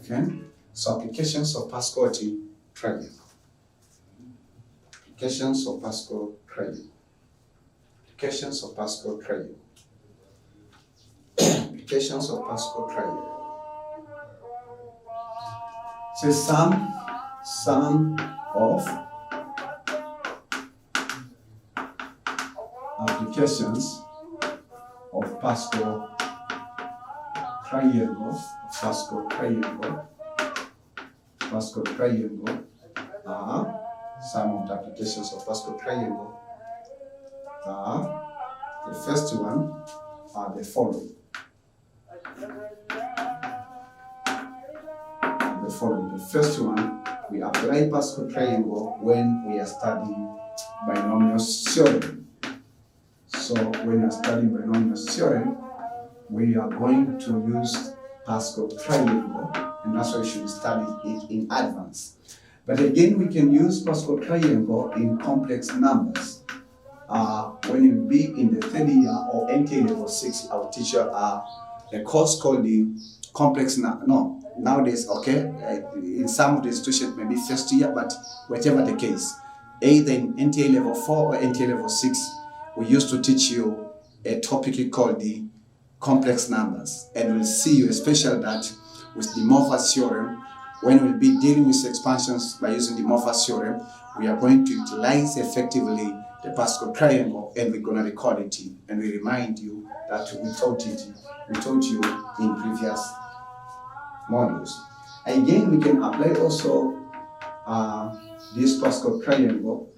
Okay? So applications of Pascal triangle. Applications of Pascal triangle. Applications of Pascal triangle. Applications of Pascal triangle. So some of applications of Pascal triangle. Pascal triangle are some of the applications of Pascal triangle are the first one are the following. The first one, we apply Pascal triangle when we are studying binomial theorem. So when we are studying binomial theorem, we are going to use Pascal triangle, and that's why we should study it in advance. But again, we can use Pascal triangle in complex numbers. When you be in the third year or NT level 6, our teacher a course called the complex nowadays, okay, in some of the institutions maybe first year, but whatever the case, either in NTA level 4 or NTA level 6, we used to teach you a topic called the complex numbers, and we'll see you especially that with the Morpher's theorem. When we'll be dealing with expansions by using the Morpher's theorem, we are going to utilize effectively the Pascal triangle, and we're going to record it, and we remind you that we taught you in previous modules. Again, we can apply also this Pascal triangle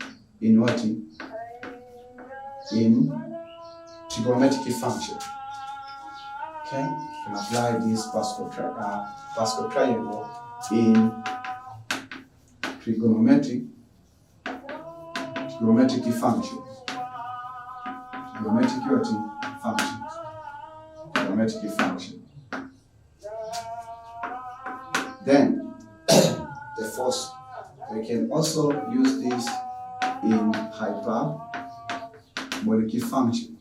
in what? In trigonometric function. Okay, you can apply this Pascal triangle in trigonometric functions. Trigonometric function. Then the first, we can also use this in hyperbolic function.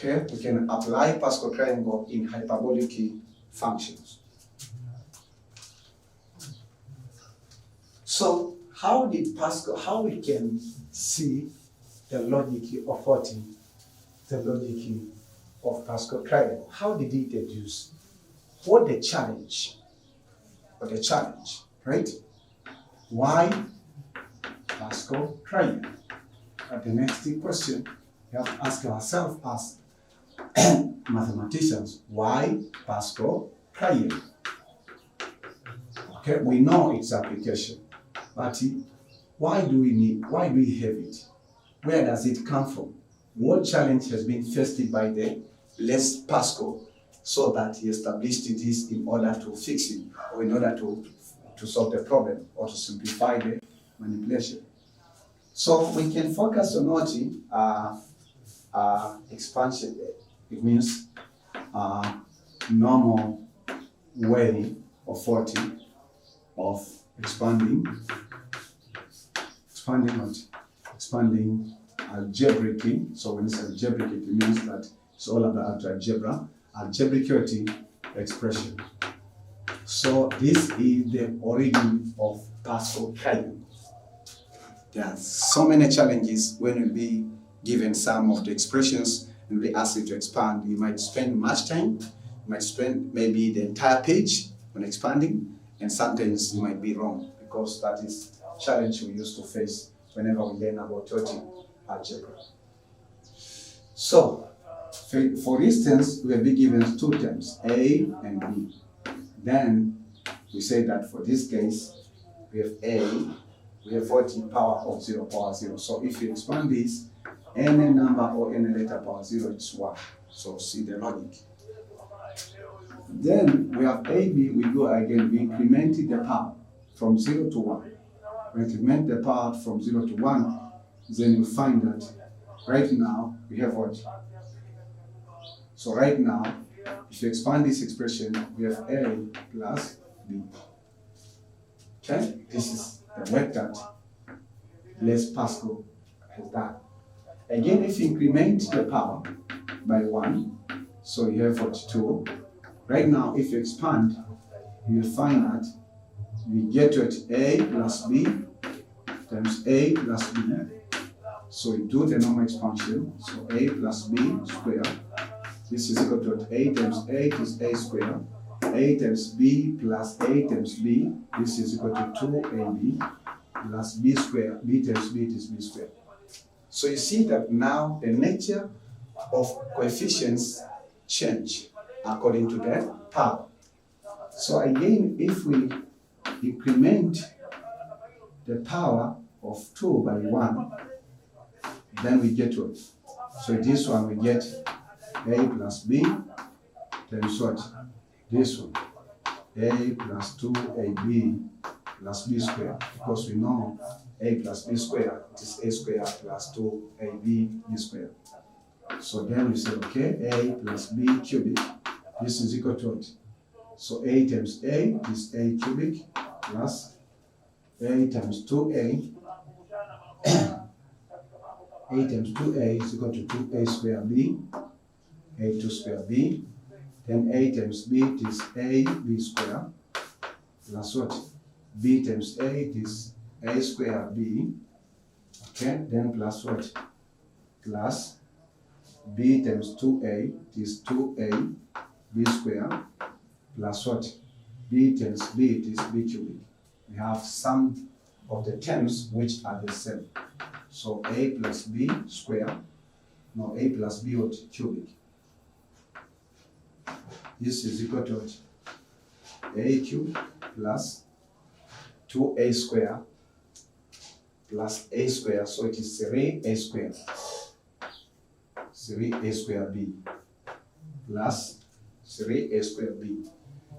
Okay, we can apply Pascal triangle in hyperbolic functions. So how did Pascal, how we can see the logic of what? The logic of Pascal triangle. How did he deduce? What the challenge? What the challenge, right? Why Pascal triangle? But the next question we have to ask ourselves as mathematicians, why Pascal triangle? Okay, we know its application, but why do we have it? Where does it come from? What challenge has been faced by the blessed Pascal so that he established this in order to fix it, or in order to solve the problem, or to simplify the manipulation? So we can focus on what expansion. It means normal way of what? Of expanding what? Expanding algebraically. So when it's algebraic, it means that it's all about algebra. Algebraic expression. So this is the origin of Pascal triangle. There are so many challenges when you'll be given some of the expressions and be asked you to expand. You might spend much time, you might spend maybe the entire page on expanding, and sometimes you might be wrong, because that is a challenge we used to face whenever we learn about algebra. So, for instance, we will be given two terms, A and B. Then we say that for this case, we have A, we have 40 power of 0 power 0. So if you expand this, any number or any letter power 0 is 1. So see the logic. Then we have AB, we go again, we increment the power from 0 to 1. We increment the power from 0 to 1, then you find that right now we have what? So right now, if you expand this expression, we have A plus B. Okay? This is the work that Blaise Pascal has done. Again, if you increment the power by 1, so you have what? 2. Right now, if you expand, you will find that we get to it A plus B times A plus B. So we do the normal expansion. So A plus B squared. This is equal to A times A is A squared. A times B plus A times B. This is equal to 2AB plus B squared. B times B is B squared. So you see that now the nature of coefficients change according to the power. So again, if we increment the power of 2 by 1, then we get what? So this one we get A plus B times what? This one, A plus 2AB plus B squared, because we know A plus B squared is A squared plus 2AB B squared. So then we say, okay, A plus B cubic, this is equal to what? So A times A is A cubic plus A times 2A. A times 2A is equal to 2A square B, A2 square B. Then A times B is A B square plus what? B times A is A square B. Okay, then plus what? Plus B times 2A is 2A B square plus what? B times B is B cubic. We have some of the terms which are the same. So A plus B square, no, A plus B what? Cubic. This is equal to what? A cube plus 2A square plus A square, so it is 3A square. 3A square B plus 3A square B.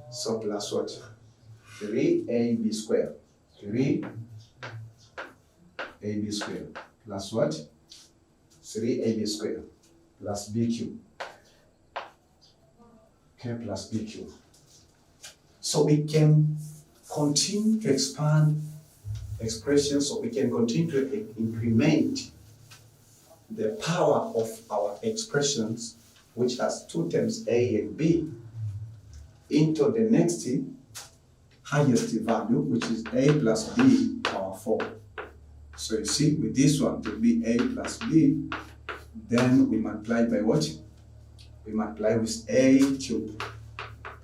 So plus what? 3AB square. 3AB square plus what? 3AB square plus B cube. Okay, plus B cube. So we can continue to expand expressions, so we can continue to increment the power of our expressions, which has two terms A and B, into the next highest value, which is a plus b power 4. So you see, with this one, it will be a plus b. Then we multiply by what? We multiply with a cubed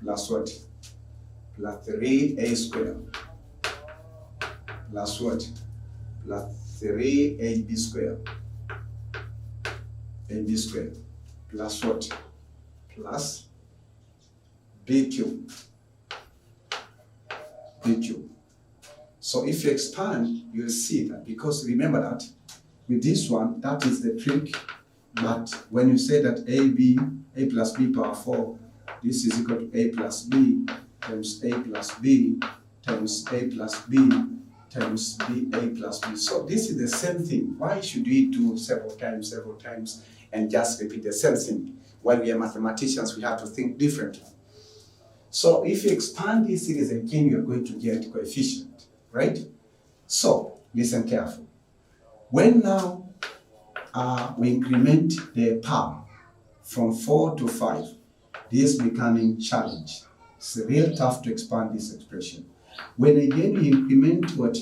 plus what? Plus 3a squared plus what? Plus 3ab squared. ab squared plus what? Plus b cubed. b cubed. So if you expand, you'll see that, because remember that with this one, that is the trick. But when you say that a plus b power 4, this is equal to a plus b times a plus b times a plus b times b a plus b. So this is the same thing. Why should we do several times, and just repeat the same thing? While we are mathematicians, we have to think differently. So if you expand this series again, you're going to get coefficient, right? So listen carefully. When now we increment the power from 4 to 5, this is becoming challenge. It's real tough to expand this expression. When again you increment what?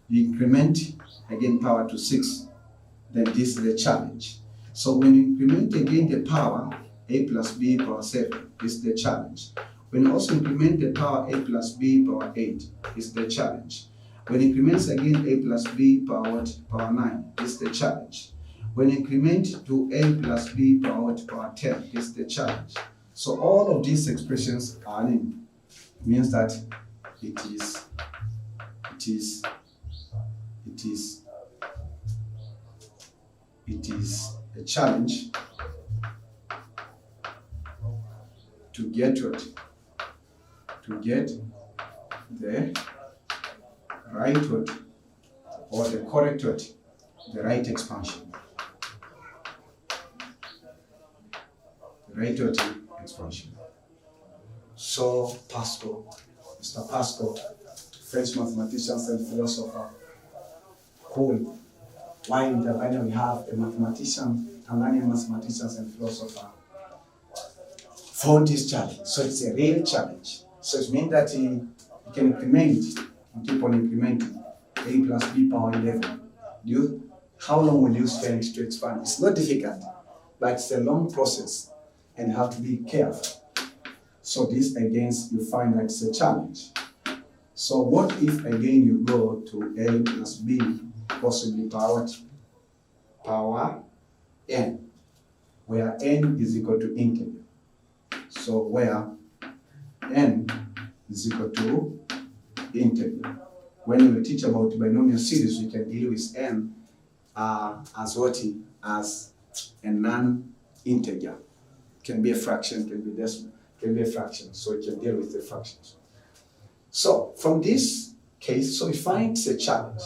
You increment again power to 6, then this is the challenge. So when you increment again the power, a plus b power 7, is the challenge. When you also increment the power a plus b power 8, is the challenge. When you increment again a plus b power what? Power 9, is the challenge. When you increment to a plus b power what? Power 10, is the challenge. So all of these expressions are in, means that it is a challenge to get what? To get the right what? Or the correct what? The right expansion. The right what? Expansion. So Pascal, Mr. Pascal, French mathematician and philosopher, cool. Why in Tanzania we have a mathematician, Tanzanian mathematicians and philosopher found this challenge. So it's a real challenge. So it means that you can increment and keep on incrementing a plus b power 11. How long will you spend to expand? It's not difficult, but it's a long process and you have to be careful. So this again, you find that it's a challenge. So what if again you go to a plus b, possibly power n, where n is equal to integer. So where n is equal to integer. When we teach about binomial series, we can deal with n as what? As a non-integer. It can be a fraction, can be decimal, can be a fraction. So it can deal with the fractions. So from this case, so we find it's a challenge.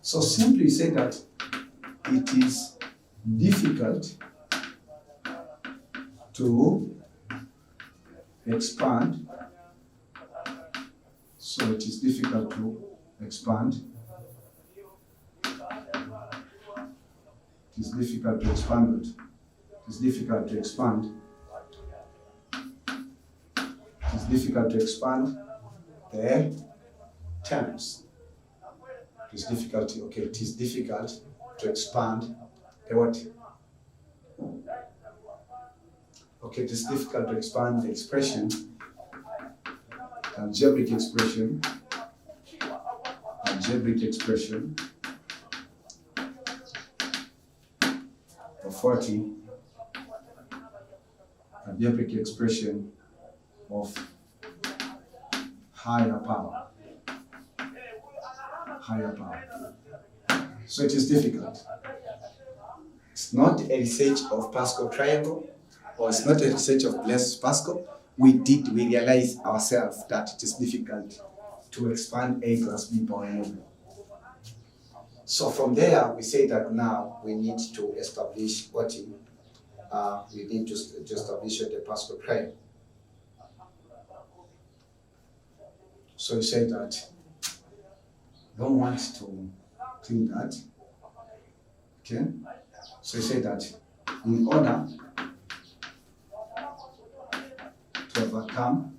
So simply say that it is difficult to expand. So it is difficult to expand. It is difficult to expand. It is difficult to expand. It is difficult to expand the terms. It is difficult. Okay, it is difficult to expand the what? Okay, it is difficult to expand the expression, algebraic expression of 40, algebraic expression of higher power. So it is difficult. It's not a research of Pascal triangle, or it's not a research of Blaise Pascal. We realize ourselves that it is difficult to expand a plus b power n. So from there, we say that now we need to establish what we need to establish the Pascal triangle. So we say that don't want to clean that. Okay? So we say that in order to overcome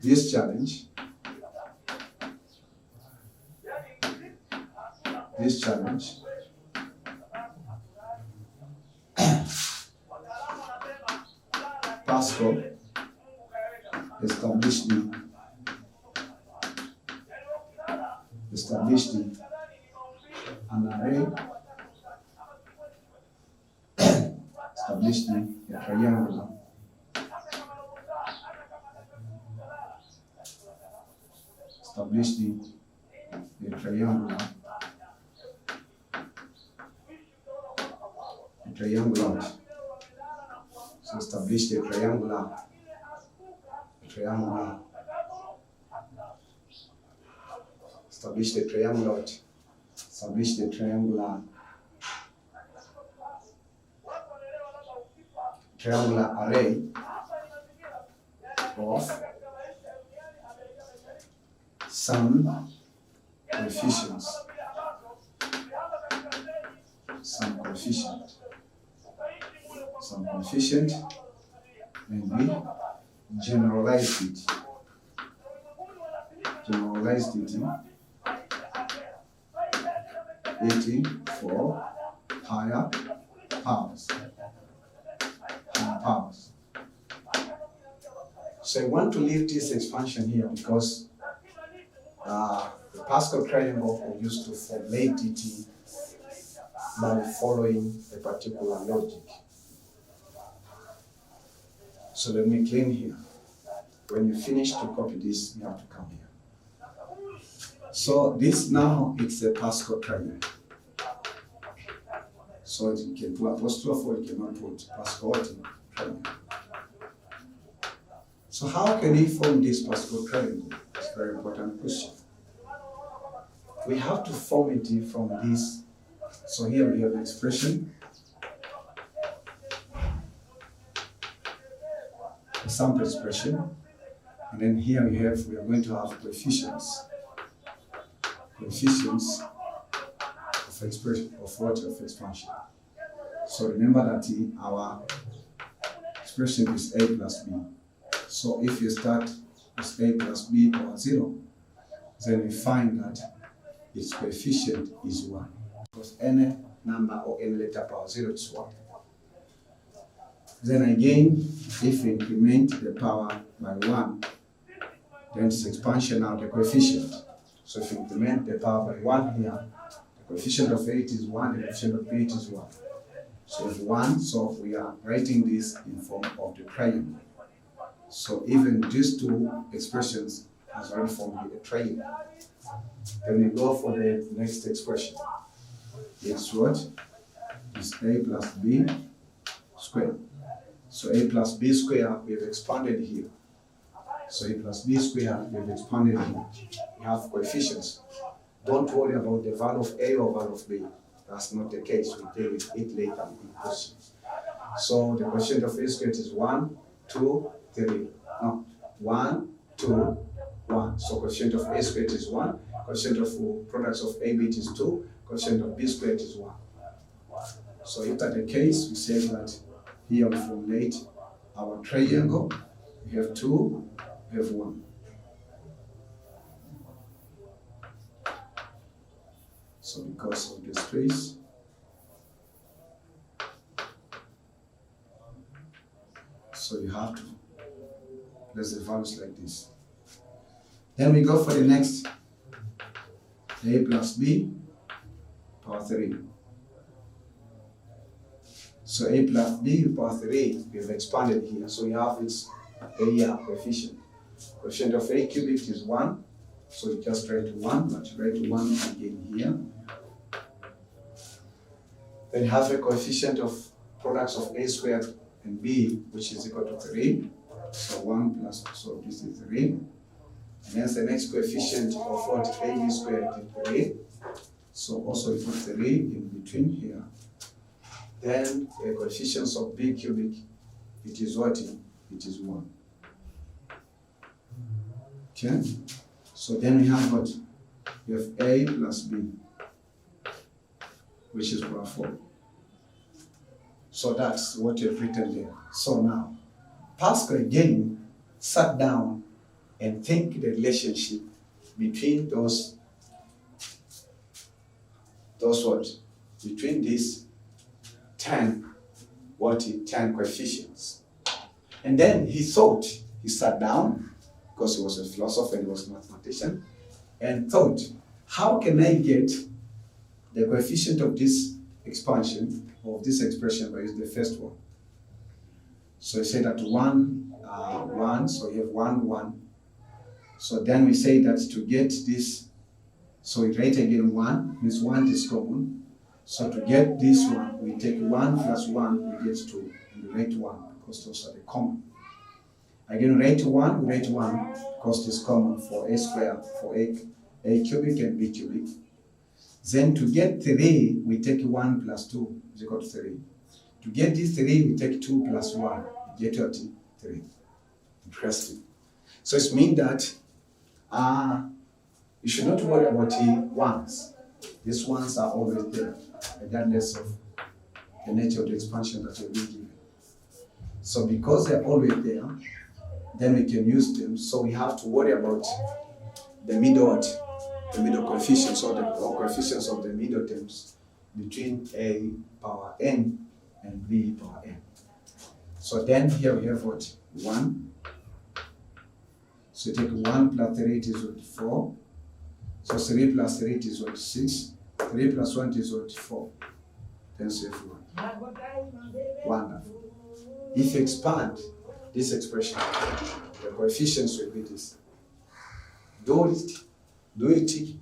this challenge, Pascal established an array, established a triangular So established a triangular array of some coefficients, and we generalized it for higher powers. So I want to leave this expansion here because the Pascal triangle we used to formulate it by following a particular logic. So let me clean here. When you finish to copy this, you have to come here. So this now, it's a Pascal triangle. So you can put apostrophe or you cannot put Pascal triangle. So how can we form this Pascal triangle? It's a very important question. We have to form it from this. So here we have the expression, a sample expression, and then here we are going to have coefficients of expression of expansion. So remember that our expression is a plus b. So if you start with a plus b power 0, then we find that its coefficient is 1. Because any number or any letter power 0 is 1. Then again, if we increment the power by 1, then it's expansion of the coefficient. So if we increment the power by 1 here, the coefficient of 8 is 1, the coefficient of 8 is 1. So it's 1, so we are writing this in form of the triangle. So even these two expressions has already formed a triangle. Then we go for the next expression. It's what? It's a plus b squared. So a plus b squared, we've expanded here. So a plus b squared, we've expanded here. We have coefficients. Don't worry about the value of a or value of b. That's not the case. We deal with it later in questions. So the coefficient of a squared is 1, 2, 3. No, 1, 2, 1. So coefficient of a squared is 1. Coefficient of products of a bit is 2. Coefficient of b squared is 1. So if that's the case, we say that here we formulate our triangle. We have 2, we have 1. So because of the space, so you have to place the values like this. Then we go for the next, a plus b power 3. So a plus b power 3, we have expanded here. So we have its area coefficient. Coefficient of a cubic is 1. So you just write 1, but you write 1 again here. Then you have a coefficient of products of a squared and b, which is equal to 3. So 1 plus, so this is 3. And then the next coefficient of what? ab squared is 3. So also we put 3 in between here. Then the coefficients of b cubic, it is what? It is 1. Okay? So then we have what? We have a plus b, which is power 4. So that's what you've written there. So now, Pascal again sat down and think the relationship between those what? Between these 10 coefficients. And then he thought, he sat down, because he was a philosopher and he was a mathematician, and thought, how can I get the coefficient of this expansion, of this expression, but it's the first one. So he said that 1, so you have 1, 1. So then we say that to get this, so we write again 1, means 1 is common. So to get this one, we take 1 plus 1, we get 2, and we write 1, because those are the common. Again, write 1, we write 1, because it's common for a square, for a cubic and b cubic. Then to get 3, we take 1 plus 2 is equal to 3. To get this 3, we take 2 plus 1, we get 3. Interesting. So it means that you should not worry about the ones. These ones are always there, regardless of the nature of the expansion that you've been given. So because they're always there, then we can use them. So we have to worry about the middle coefficients, or the coefficients of the middle terms between a power n and b power n. So then here we have what? 1. So you take 1 plus 3 is what? 4. So 3 plus 3 is what? 6. 3 plus 1 is what? 4. Then you have 1. Wonderful. If you expand this expression, the coefficients will be this. Do it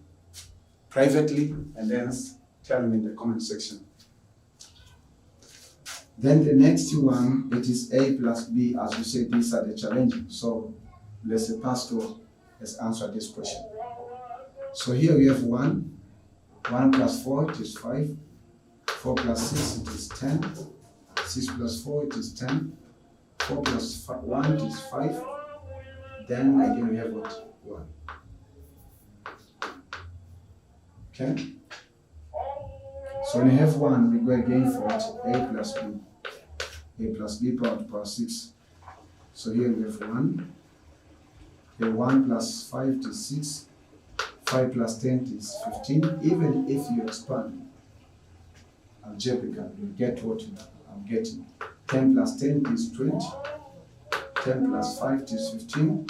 privately, and then tell me in the comment section. Then the next one, it is a plus b. As you say, these are the challenges. So let's say Pascal has answered this question. So here we have 1. 1 plus 4, it is 5. 4 plus 6, it is 10. 6 plus 4, it is 10. 4 plus 1, it is 5. Then again we have what? 1. Okay? So when you have 1, we go again for what? A plus b. A plus b power to power 6. So here we have 1. Here 1 plus 5 is 6. 5 plus 10 is 15. Even if you expand algebraically, you get what I'm getting. 10 plus 10 is 20. 10 plus 5 is 15.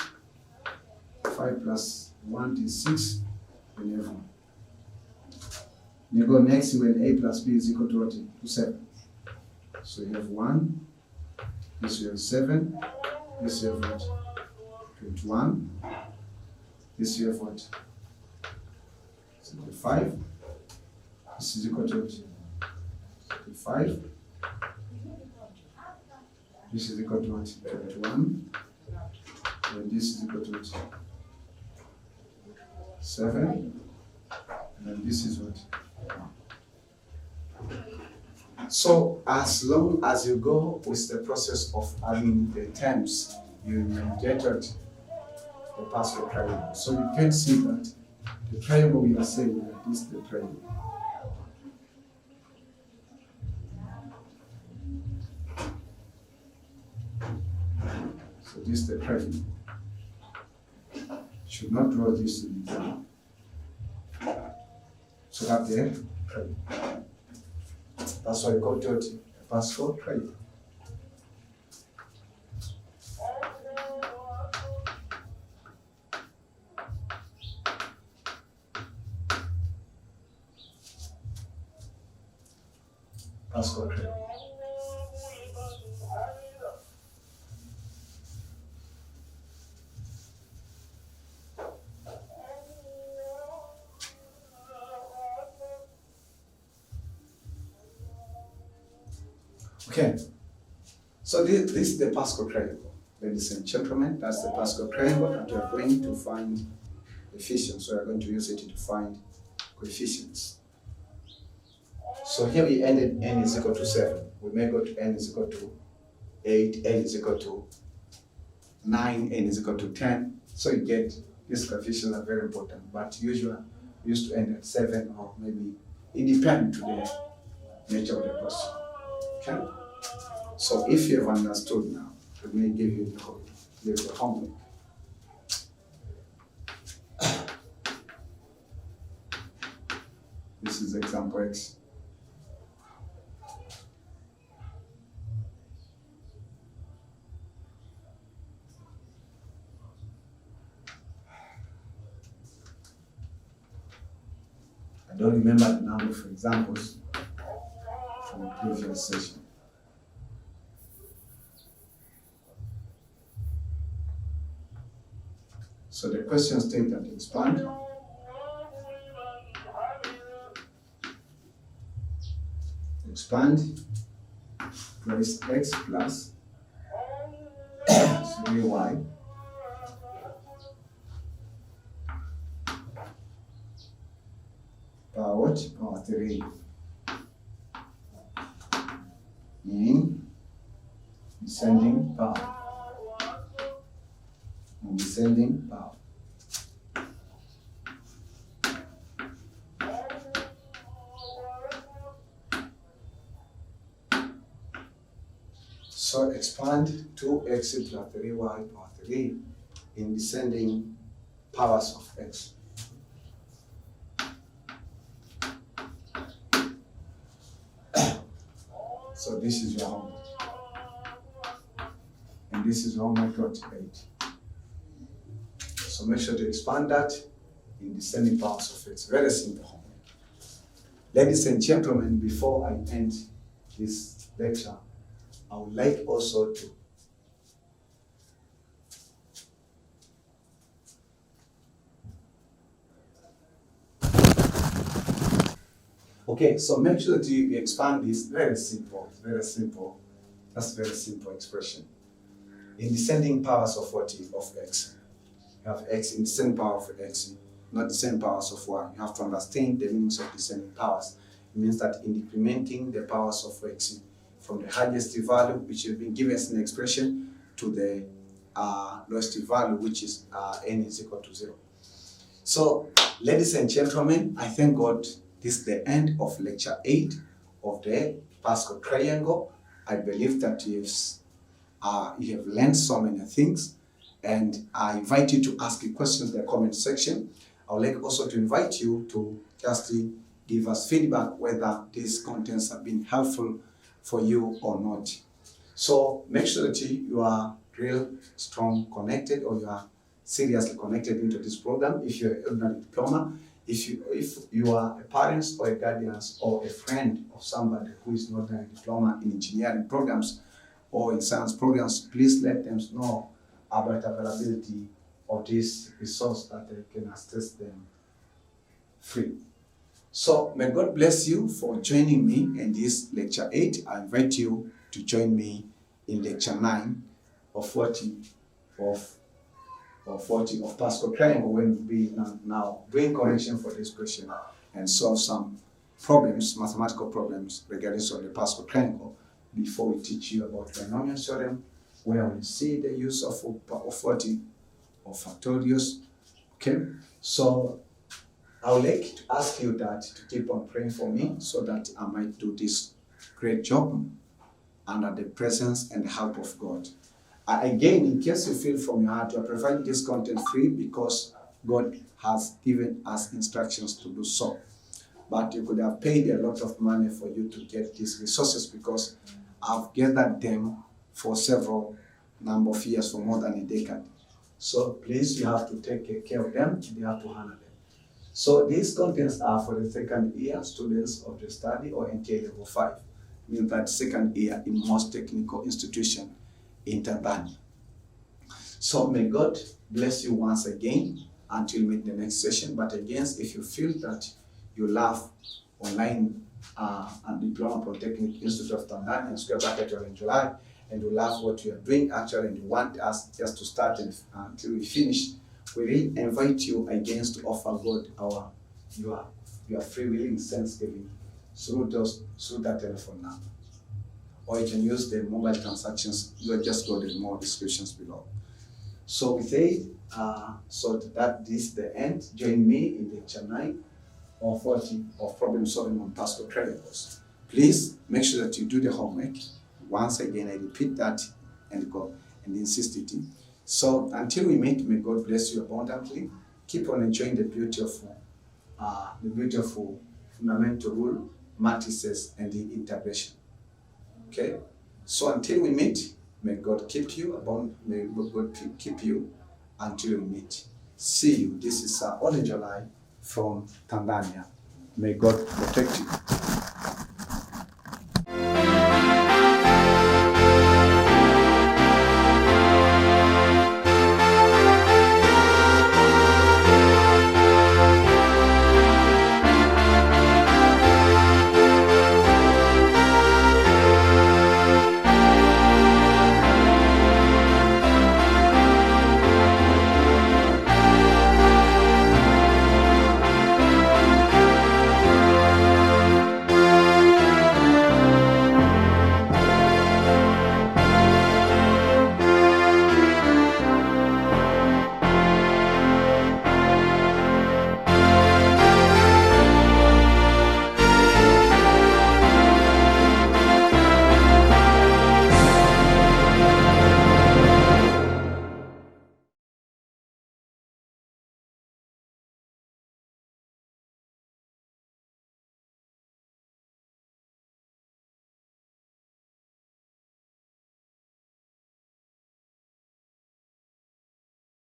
5 plus 1 is 6. And you have 1. You go next when a plus b is equal to what? To 7. So you have 1. This you have 7. This you have what? 21. This you have what? 5. This is equal to 5. This is equal to what? 21. And this is equal to what? 7. And then this is what? 1. So as long as you go with the process of adding the terms, you get the Pascal triangle. So you can see that the triangle we are saying that this is the triangle. So this is the triangle. Should not draw this in the triangle. So that's the triangle. That's why I call it a Pascal triangle. Pascal triangle. Okay, so this is the Pascal triangle, ladies and gentlemen. That's the Pascal triangle, and we are going to find coefficients. So we are going to use it to find coefficients. So here we ended n is equal to 7. We may go to n is equal to 8, n is equal to 9, n is equal to 10. So you get these coefficients are very important, but usually we used to end at 7, or maybe it depends to the nature of the question. Okay? So if you have understood now, let me give you the homework. This is example X. I don't remember the number of examples from the previous session. So the question states that expand press x plus 3y power what? Power 3 in descending power. Descending power. So expand 2x plus 3y power 3 in descending powers of x. So this is your homework. And this is homework 8. So make sure to expand that in descending powers of x. Very simple homework. Ladies and gentlemen, before I end this lecture, I would like also to so make sure that you expand this. Very simple, very simple. That's a very simple expression. In descending powers of what? Of x. You have x in descending power of x, not descending powers of y. You have to understand the meanings of descending powers. It means that in decrementing the powers of x from the highest value, which has been given as an expression, to the lowest value, which is n is equal to 0. So, ladies and gentlemen, I thank God this is the end of lecture 8 of the Pascal triangle. I believe that you have learned so many things, and I invite you to ask your questions in the comment section. I would like also to invite you to just give us feedback whether these contents have been helpful for you or not. So make sure that you are real strong connected, or you are seriously connected into this program. If you're an ordinary diploma, if you are a parent or a guardian or a friend of somebody who is not a diploma in engineering programs or in science programs, please let them know about the availability of this resource that they can access them free. So may God bless you for joining me in this lecture 8. I invite you to join me in lecture 9 of 40 of Pascal triangle, when we'll be now doing correction for this question and solve some problems, mathematical problems regarding the Pascal triangle, before we teach you about binomial theorem, where we see the use of 40 or factorials. Okay, so I would like to ask you that to keep on praying for me so that I might do this great job under the presence and the help of God. Again, in case you feel from your heart, you are providing this content free because God has given us instructions to do so. But you could have paid a lot of money for you to get these resources, because I've gathered them for several number of years, for more than a decade. So please, you have to take care of them, you have to handle them. So these contents are for the second year students of the study, or NTA level 5, means that second year in most technical institutions in Tanzania. So may God bless you once again until we meet the next session. But again, if you feel that you love online and Diploma Polytechnic Institute of Tanzania, square bracket Olenjolaim, and you love what you are doing actually, and you want us just to start until we finish, we really invite you again to offer God your free willing thanksgiving through that telephone number. Or you can use the mobile transactions. You just go to the more descriptions below. So we say, so that this is the end. Join me in lecture 9 or 40 of problem solving on Pascal triangles. Please make sure that you do the homework. Once again, I repeat that and go and insist it. So until we meet, may God bless you abundantly. Keep on enjoying the beautiful fundamental rule, matrices, and the integration. Okay? So until we meet, may God keep you, may God keep you until we meet. See you. This is Olenjolaim from Tanzania. May God protect you.